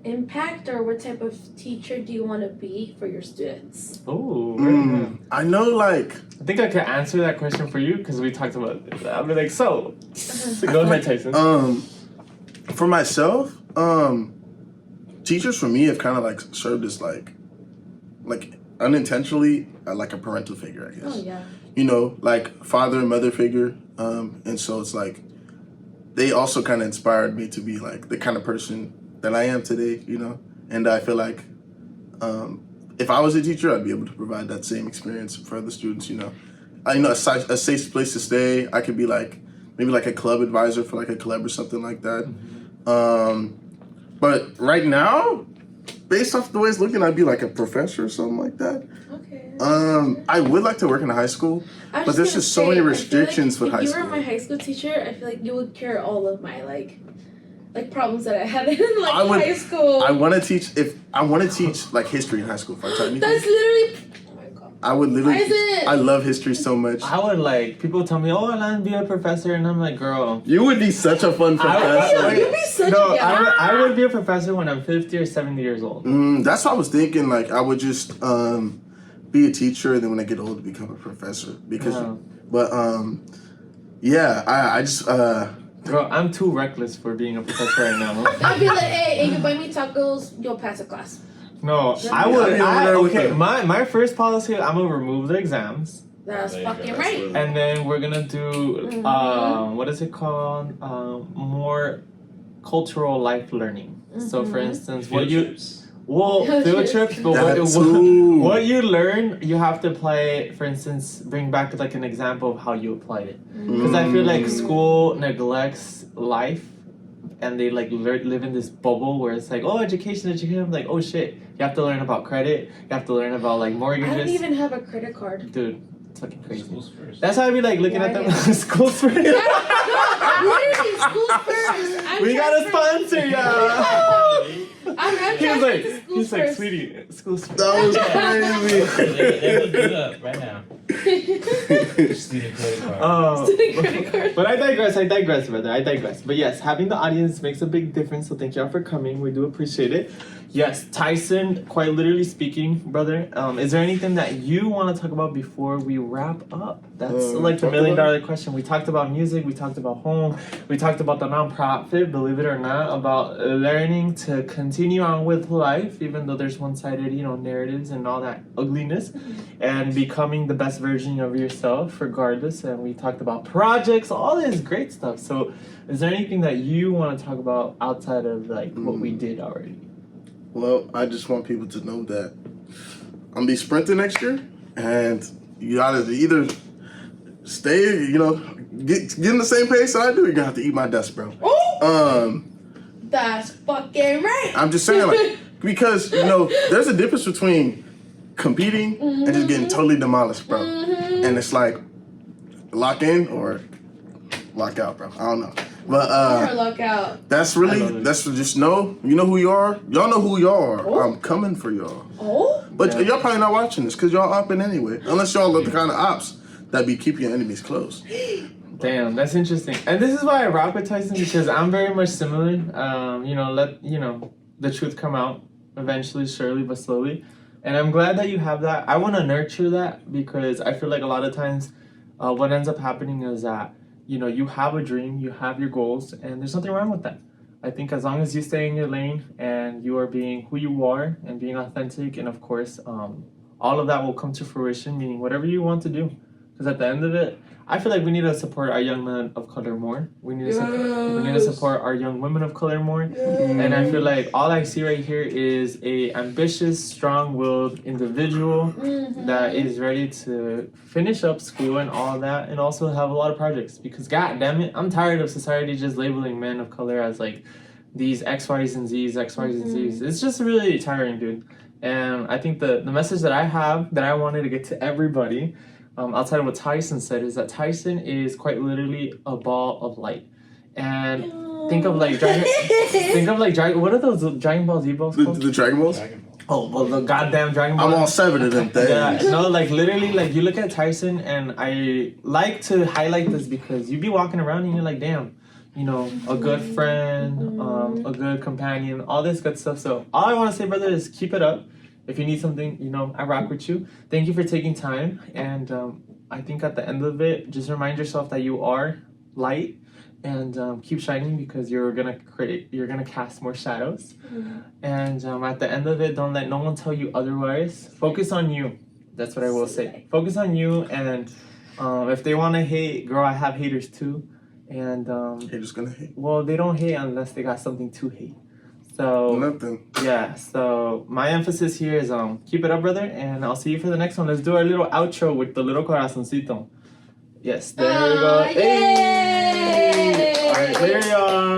impact or what type of teacher do you want to be for your students? Oh, very good. I know, like, I think I could answer that question for you because we talked about this. I'll be like, so go ahead, Tyson. For myself, teachers for me have kind of like served as like unintentionally like a parental figure, I guess. Oh yeah. You know, like father and mother figure, and so it's like they also kind of inspired me to be like the kind of person that I am today, you know. And I feel like if I was a teacher, I'd be able to provide that same experience for other students, you know. A safe place to stay. I could be like maybe like a club advisor for like a club or something like that. But right now, based off the way it's looking, I'd be like a professor or something like that. Okay. I would like to work in a high school, but there's just so many restrictions with high school. If you were my high school teacher, I feel like you would cure all of my like problems that I had in high school. I want to teach like history in high school. If I taught anything. That's literally. Oh my god. I would literally. Why is it? I love history so much. I would like, people tell me, oh, I want to be a professor, and I'm like, girl. You would be such a fun professor. You'd be such No, a I would be a professor when I'm 50 or 70 years old. That's what I was thinking. Like, I would just be a teacher, and then when I get older, become a professor. Because, I just. Girl, I'm too reckless for being a professor right now. I'd be like, hey, if you buy me tacos, you'll pass a class. No, I would. My first policy, I'm gonna remove the exams. That's fucking right. And then we're gonna do what is it called? More cultural life learning. So, for instance, field trips, but what you learn, you have to apply. For instance, bring back like an example of how you applied it. Because I feel like school neglects life, and they like live in this bubble where it's like, oh, education. I'm like, oh shit, you have to learn about credit. You have to learn about like mortgages. I don't even have a credit card. Dude, it's fucking crazy. Schools first. That's how I'd be like looking at them. Schools first. Literally, schools first. We got a sponsor, y'all. He's like, sweetie, school's first. That was crazy. They would do that right now. Student credit card. But I digress, brother. But yes, having the audience makes a big difference. So thank y'all for coming. We do appreciate it. Yes, Tyson, quite literally speaking, brother, is there anything that you want to talk about before we wrap up? That's like the $1 million question. We talked about music, we talked about home, we talked about the nonprofit, believe it or not, about learning to continue on with life, even though there's one-sided, narratives and all that ugliness, and becoming the best version of yourself regardless. And we talked about projects, all this great stuff. So is there anything that you want to talk about outside of like what we did already? Well, I just want people to know that I'm gonna be sprinting next year, and you gotta either stay, get in the same pace that I do. You're gonna have to eat my dust, bro. That's fucking right. I'm just saying, like, because there's a difference between competing and just getting totally demolished, bro. And it's like lock in or lock out, bro. I don't know. But look out. that's just you know who you are. Y'all know who y'all are. Oh. I'm coming for y'all. Oh. But y'all probably not watching this because y'all opping anyway. Unless y'all are the kind of ops that be keeping your enemies close. Damn, that's interesting. And this is why I rock with Tyson, because I'm very much similar. Let the truth come out eventually, surely but slowly. And I'm glad that you have that. I want to nurture that because I feel like a lot of times what ends up happening is that you have a dream, you have your goals, and there's nothing wrong with that. I think as long as you stay in your lane and you are being who you are and being authentic, and of course, all of that will come to fruition, meaning whatever you want to do. Because at the end of it, I feel like we need to support our young men of color more. We need to support our young women of color more. And I feel like all I see right here is a ambitious, strong-willed individual that is ready to finish up school and all that, and also have a lot of projects. Because god damn it, I'm tired of society just labeling men of color as like these X, Y's, and Z's, X, Y's, and Z's. It's just really tiring, dude. And I think the message that I have that I wanted to get to everybody, outside of what Tyson said, is that Tyson is quite literally a ball of light. And think of like what are those Dragon Ball Z balls called? The Dragon Balls? Oh, well, the goddamn Dragon Ball. I'm all 7 of them things. Yeah, no, like literally, like you look at Tyson, and I like to highlight this because you be walking around and you're like, damn, a good friend, a good companion, all this good stuff. So all I want to say, brother, is keep it up. If you need something, I rock with you. Thank you for taking time. And I think at the end of it, just remind yourself that you are light, and keep shining, because you're gonna cast more shadows. And at the end of it, don't let no one tell you otherwise. Focus on you. That's what I will say. Focus on you, and if they want to hate, girl, I have haters too. And haters gonna hate. Well, they don't hate unless they got something to hate. So nothing. Yeah, so my emphasis here is keep it up, brother, and I'll see you for the next one. Let's do our little outro with the little corazoncito. Yes, there we go. Yay! All right, later, y'all.